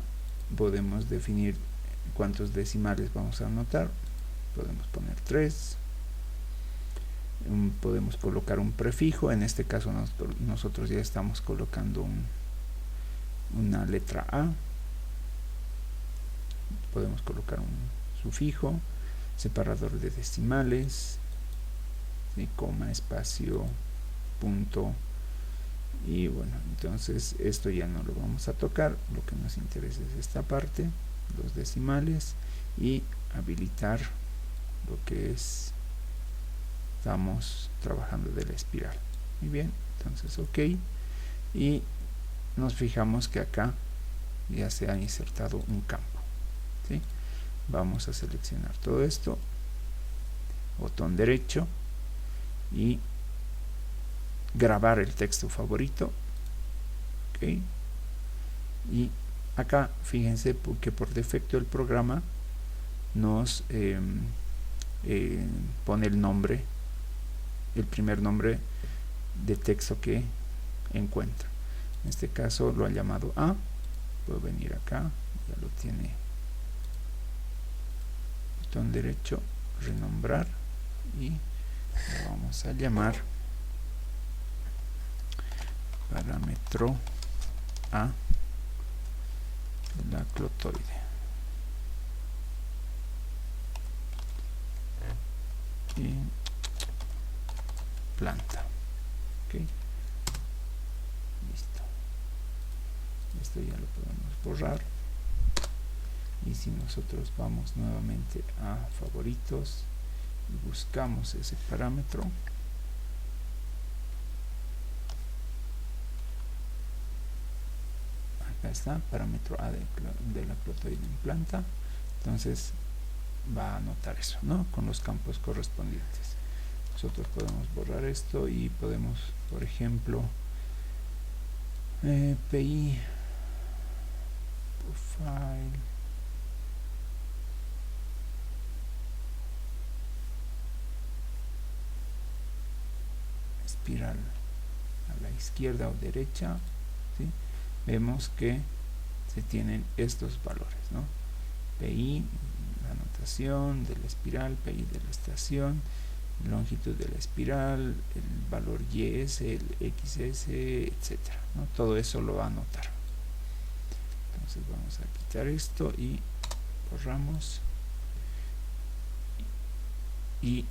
podemos definir cuántos decimales vamos a anotar. Podemos poner 3, podemos colocar un prefijo, en este caso nosotros ya estamos colocando una letra A, podemos colocar un sufijo, separador de decimales, ¿sí? Coma, espacio, punto, y bueno, entonces esto ya no lo vamos a tocar, lo que nos interesa es esta parte, los decimales, y habilitar lo que estamos trabajando de la espiral. Muy bien, entonces ok, y nos fijamos que acá ya se ha insertado un campo, ¿sí? Vamos a seleccionar todo esto, botón derecho y grabar el texto favorito, ok, y acá fíjense que por defecto el programa nos pone el nombre, el primer nombre de texto que encuentra. En este caso lo ha llamado A, puedo venir acá, ya lo tiene, botón derecho, renombrar, y lo vamos a llamar parámetro A de la clotoide. Y planta, ok, listo. Esto ya lo podemos borrar Y si nosotros vamos nuevamente a favoritos y buscamos ese parámetro, acá está, parámetro A de la clotoide en planta. Entonces va a anotar eso, ¿no? Con los campos correspondientes. Nosotros podemos borrar esto y podemos, por ejemplo, PI profile, espiral a la izquierda o derecha, ¿sí? Vemos que se tienen estos valores, ¿no? PI, la anotación de la espiral, PI de la estación, longitud de la espiral, el valor YS, el XS, etcétera, ¿no? Todo eso lo va a anotar. Entonces vamos a quitar esto y borramos y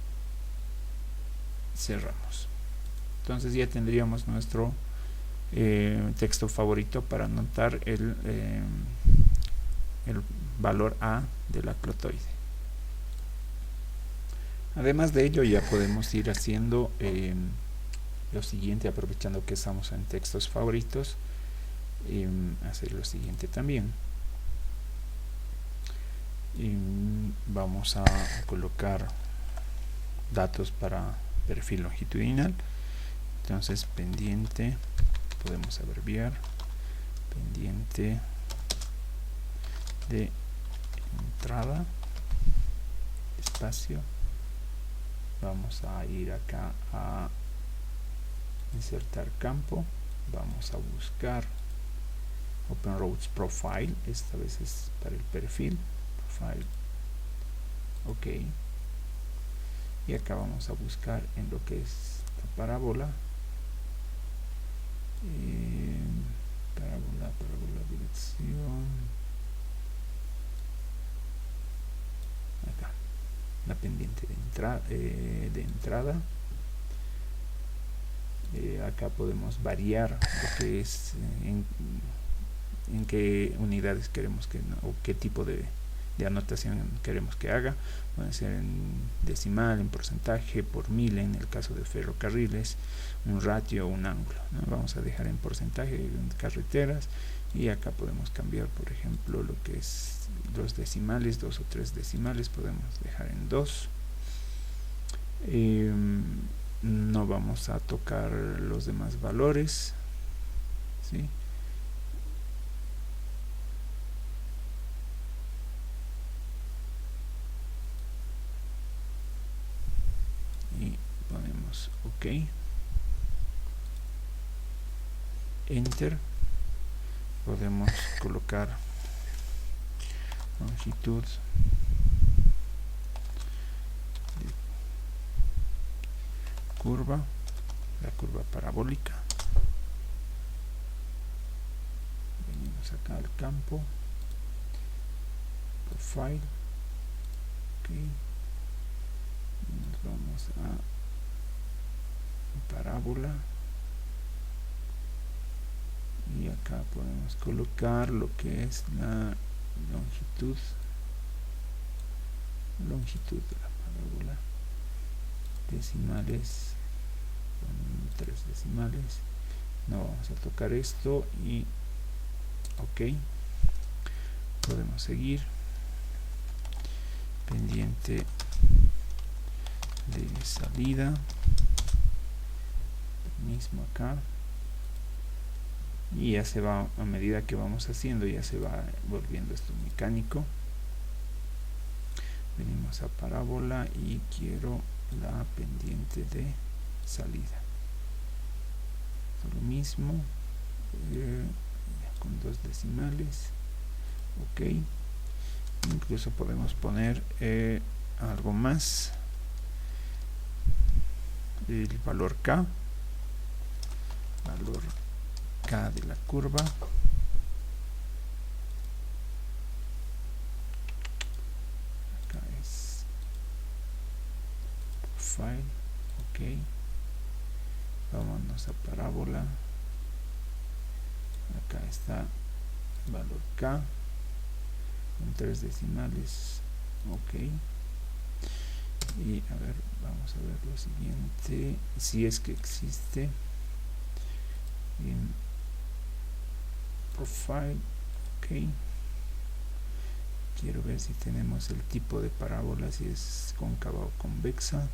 cerramos. Entonces ya tendríamos nuestro texto favorito para anotar el valor A de la clotoide. Además de ello, ya podemos ir haciendo lo siguiente, aprovechando que estamos en textos favoritos, hacer lo siguiente también. Vamos a colocar datos para perfil longitudinal. Entonces, pendiente, podemos abreviar, pendiente de entrada, espacio. Vamos a ir acá a insertar campo, vamos a buscar Open Roads Profile, esta vez es para el perfil, Profile, ok, y acá vamos a buscar en lo que es la parábola, parábola, dirección, acá, la pendiente de entrada. Acá podemos variar lo que es en qué unidades queremos que, o qué tipo de anotación queremos que haga. Puede ser en decimal, en porcentaje, por mil en el caso de ferrocarriles, un ratio o un ángulo, ¿no? Vamos a dejar en porcentaje en carreteras, y acá podemos cambiar, por ejemplo, lo que es los decimales, 2 o 3 decimales, podemos dejar en 2. No vamos a tocar los demás valores, ¿sí? Y ponemos OK, Enter. Podemos colocar longitud curva, la curva parabólica. Venimos acá al campo, profile, ok, nos vamos a parábola, y acá podemos colocar lo que es la longitud de la parábola, decimales, con 3 decimales, no vamos a tocar esto, y ok, podemos seguir, pendiente de salida, mismo acá, y ya se va, a medida que vamos haciendo, ya se va volviendo esto mecánico. Venimos a parábola y quiero la pendiente de salida, lo mismo, con 2 decimales, ok. Incluso podemos poner algo más, el valor K de la curva, acá es profile, ok, vámonos a parábola, acá está valor K, con 3 decimales. Ok. Y a ver, vamos a ver lo siguiente, si es que existe en profile. Ok, quiero ver si tenemos el tipo de parábola, si es cóncava o convexa.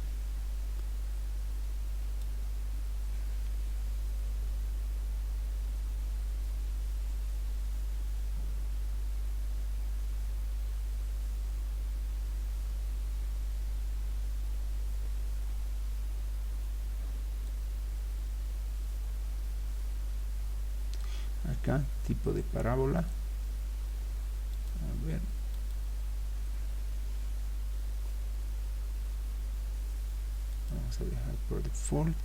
Acá, tipo de parábola. A ver. Vamos a dejar por default.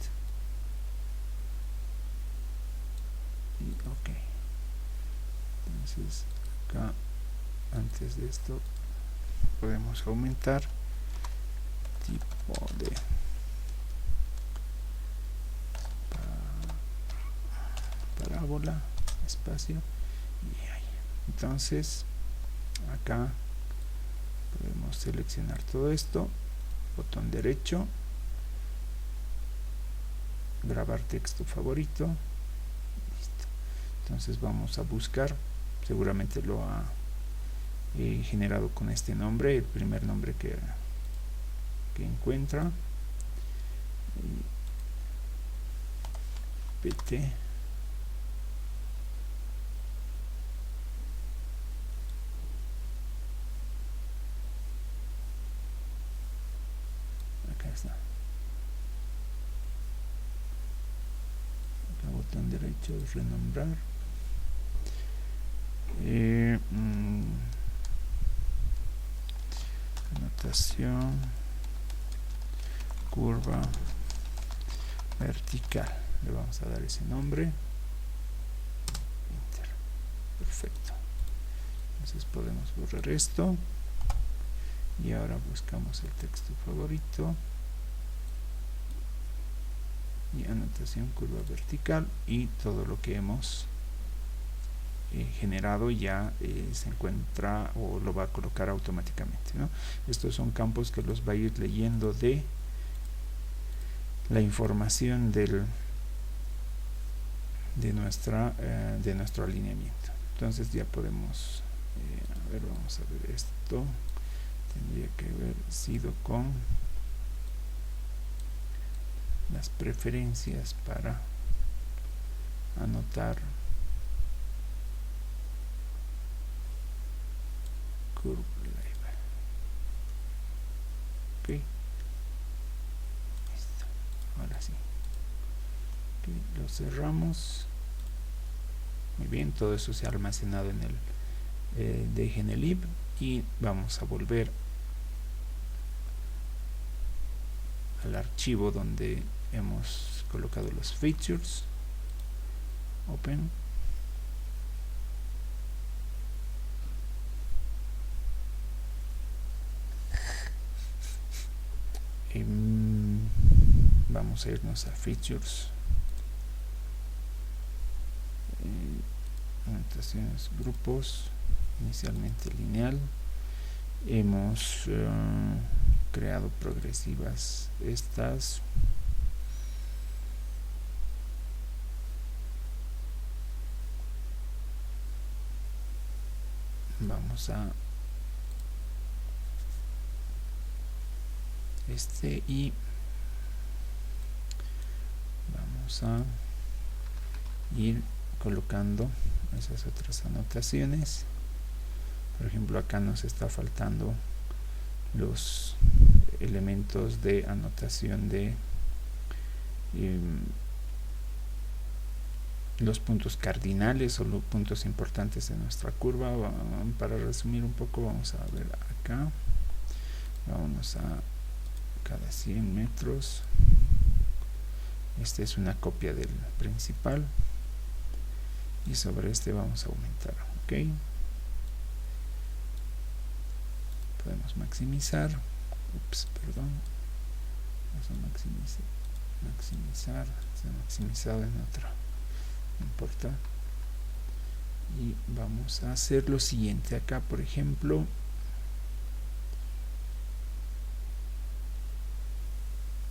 Y ok. Entonces, acá, antes de esto, podemos aumentar tipo de parábola, espacio, y ahí. Entonces, acá podemos seleccionar todo esto, botón derecho, grabar texto favorito, listo. Entonces vamos a buscar, seguramente lo ha generado con este nombre, el primer nombre que encuentra, pt. Acá está. Acá botón derecho, renombrar. Anotación curva vertical, le vamos a dar ese nombre. Enter. Perfecto. Entonces podemos borrar esto y ahora buscamos el texto favorito y anotación curva vertical, y todo lo que hemos generado ya se encuentra o lo va a colocar automáticamente, ¿no? Estos son campos que los va a ir leyendo de la información de nuestro alineamiento. Entonces ya podemos a ver, vamos a ver esto. Tendría que haber sido con las preferencias para anotar curve label. Ok, listo. Ahora sí, okay, lo cerramos. Muy bien, todo eso se ha almacenado en el DGNLib, y vamos a volver al archivo donde hemos colocado los features. Open. Vamos a irnos a features, anotaciones, grupos, inicialmente lineal. Hemos creado progresivas estas. Vamos a y vamos a ir colocando esas otras anotaciones. Por ejemplo, acá nos está faltando los elementos de anotación de los puntos cardinales o los puntos importantes de nuestra curva. Para resumir un poco, vamos a ver acá. Vámonos a cada 100 metros. Esta es una copia del principal, y sobre este vamos a aumentar. Ok, podemos maximizar. Perdón, vamos a maximizar. Se ha maximizado en otra, no importa. Y y vamos a hacer lo siguiente. Acá, por ejemplo,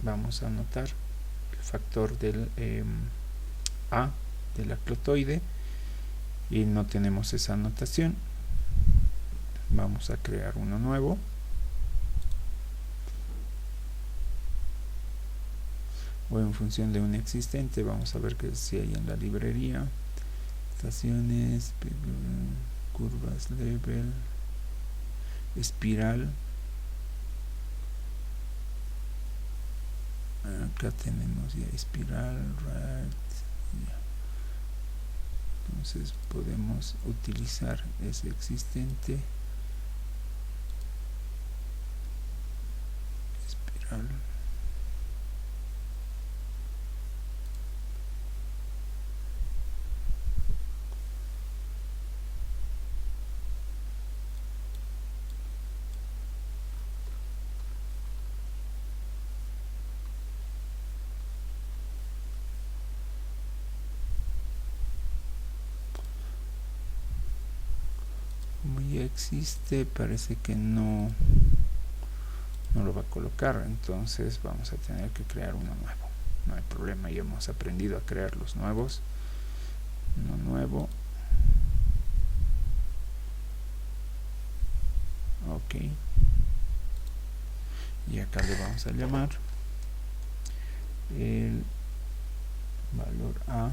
vamos a anotar el factor del A de la clotoide y no tenemos esa anotación. Vamos a crear uno nuevo. O en función de un existente, vamos a ver que si hay en la librería. Estaciones, curvas, level, espiral. Acá tenemos ya espiral, right. Entonces podemos utilizar ese existente. Espiral. Como ya existe, parece que no lo va a colocar, entonces vamos a tener que crear uno nuevo. No hay problema, ya hemos aprendido a crear los nuevos. Uno nuevo. Ok. Y acá le vamos a llamar el valor A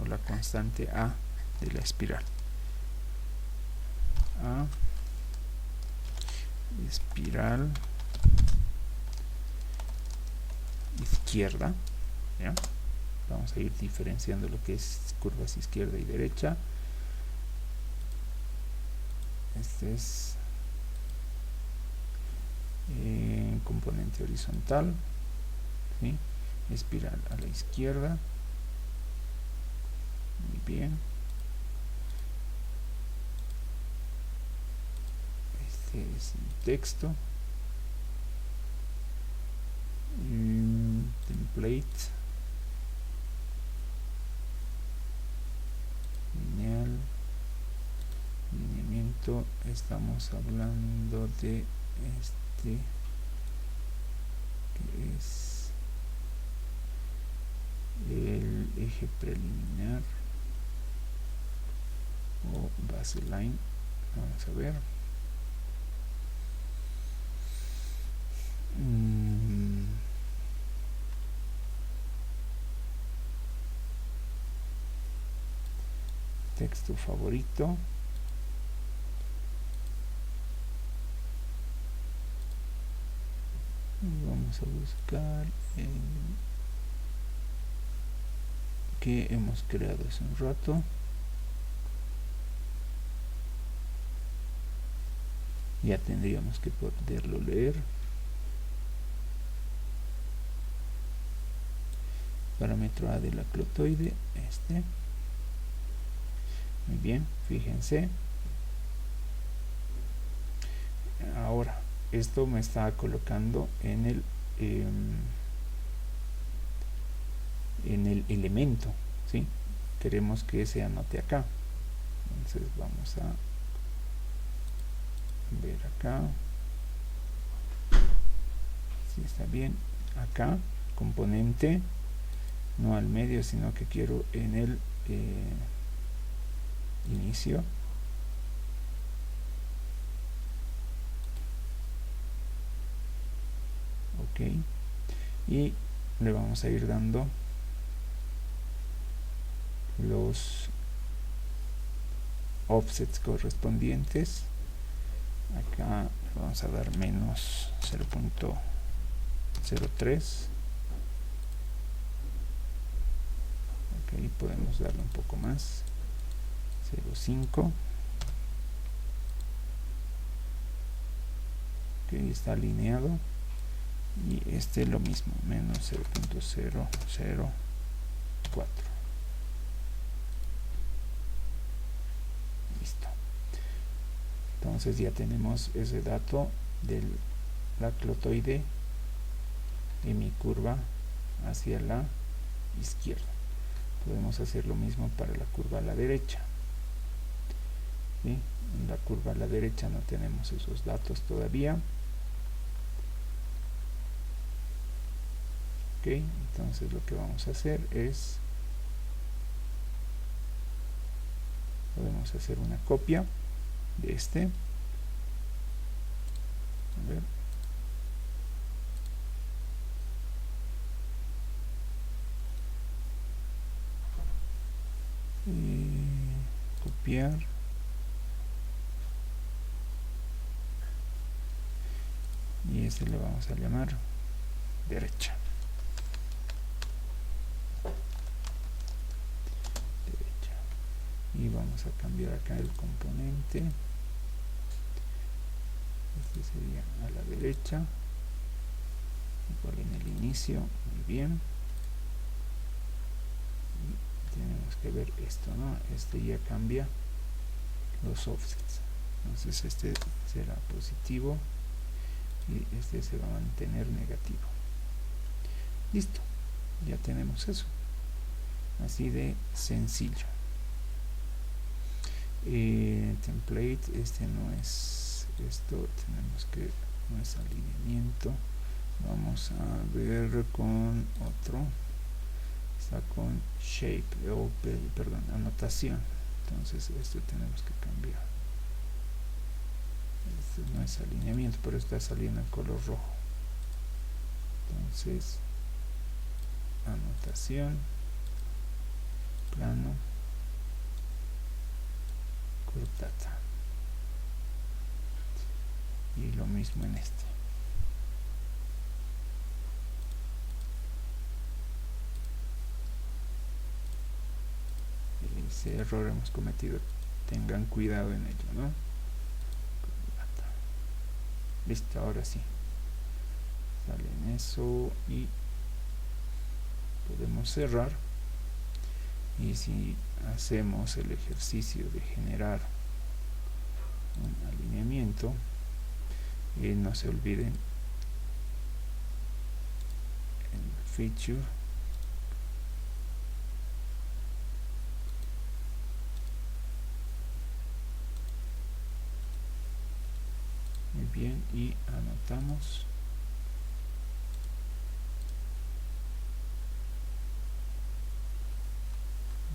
o la constante A de la espiral. A espiral izquierda, ¿ya? Vamos a ir diferenciando lo que es curvas izquierda y derecha. Este es componente horizontal, ¿sí? Espiral a la izquierda. Muy bien. Este es el texto. Template. Lineal. Lineamiento. Estamos hablando de este que es el eje preliminar o baseline. Vamos a ver. Texto favorito. Vamos a buscar el que hemos creado hace un rato. Ya tendríamos que poderlo leer. Parámetro A de la clotoide, este. Muy bien, fíjense. Ahora, esto me está colocando en el elemento, ¿sí? Queremos que se anote acá. Entonces vamos a ver acá si está bien. Acá, componente, no al medio, sino que quiero en el inicio. Ok, y le vamos a ir dando los offsets correspondientes. Acá vamos a dar menos 0.03. Ok, podemos darle un poco más, 0.5. Ok, está alineado. Y este lo mismo, menos 0.004. Listo. Entonces ya tenemos ese dato de la clotoide en mi curva hacia la izquierda. Podemos hacer lo mismo para la curva a la derecha. ¿sí? En la curva a la derecha no tenemos esos datos todavía. Ok, entonces lo que vamos a hacer es, podemos hacer una copia de este. A ver. Copiar. Y este le vamos a llamar derecha. Y vamos a cambiar acá el componente. Este sería a la derecha, igual en el inicio. Muy bien. Y tenemos que ver esto, ¿no? Este ya cambia los offsets. Entonces este será positivo y este se va a mantener negativo. Listo, ya tenemos eso. Así de sencillo. Template, este no es esto, tenemos que, no es alineamiento. Vamos a ver con otro, está con shape, o perdón, anotación. Entonces esto tenemos que cambiar. Este no es alineamiento, pero está saliendo en color rojo. Entonces anotación, plano, data. Y lo mismo en este. Ese error hemos cometido, tengan cuidado en ello, ¿no? Listo, ahora sí. Sale en eso y podemos cerrar. Y si hacemos el ejercicio de generar un alineamiento, no se olviden el feature, muy bien, y anotamos.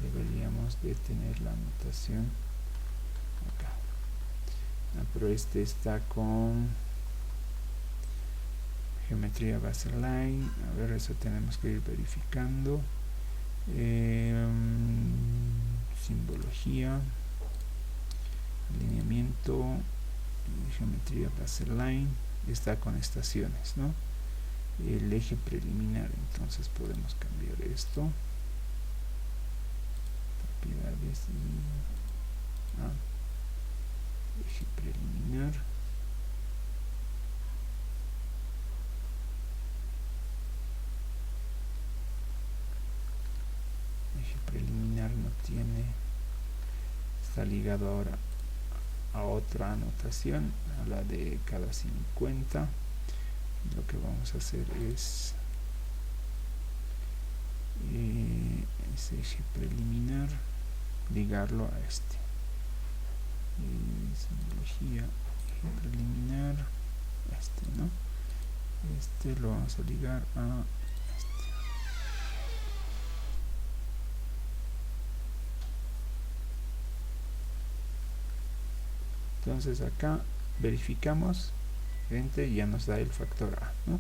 Deberíamos de tener la anotación acá. Pero este está con geometría baseline. A ver, eso tenemos que ir verificando. Simbología, alineamiento, geometría baseline, está con estaciones, ¿no? El eje preliminar, entonces podemos cambiar esto. Propiedades y eje preliminar. Eje preliminar no tiene, está ligado ahora a otra anotación, a la de cada 50. Lo que vamos a hacer es ese eje preliminar, ligarlo a este. Simbología, eje preliminar, este, ¿no? Este lo vamos a ligar a este. Entonces acá verificamos, y ya nos da el factor A, ¿no?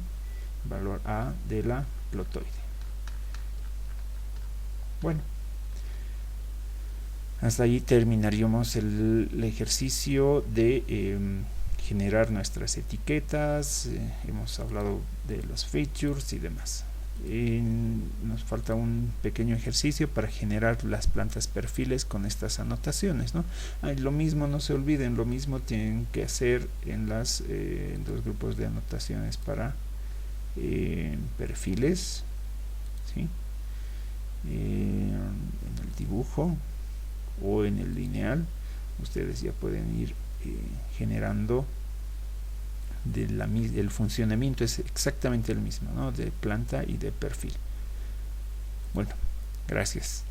Valor A de la plotoide. Bueno, hasta allí terminaríamos el ejercicio de generar nuestras etiquetas. Hemos hablado de los features y demás. Nos falta un pequeño ejercicio para generar las plantas perfiles con estas anotaciones, ¿no? Lo mismo, no se olviden, lo mismo tienen que hacer en los grupos de anotaciones para perfiles, ¿sí? En el dibujo o en el lineal ustedes ya pueden ir generando el funcionamiento es exactamente el mismo, ¿no? De planta y de perfil. Bueno, gracias.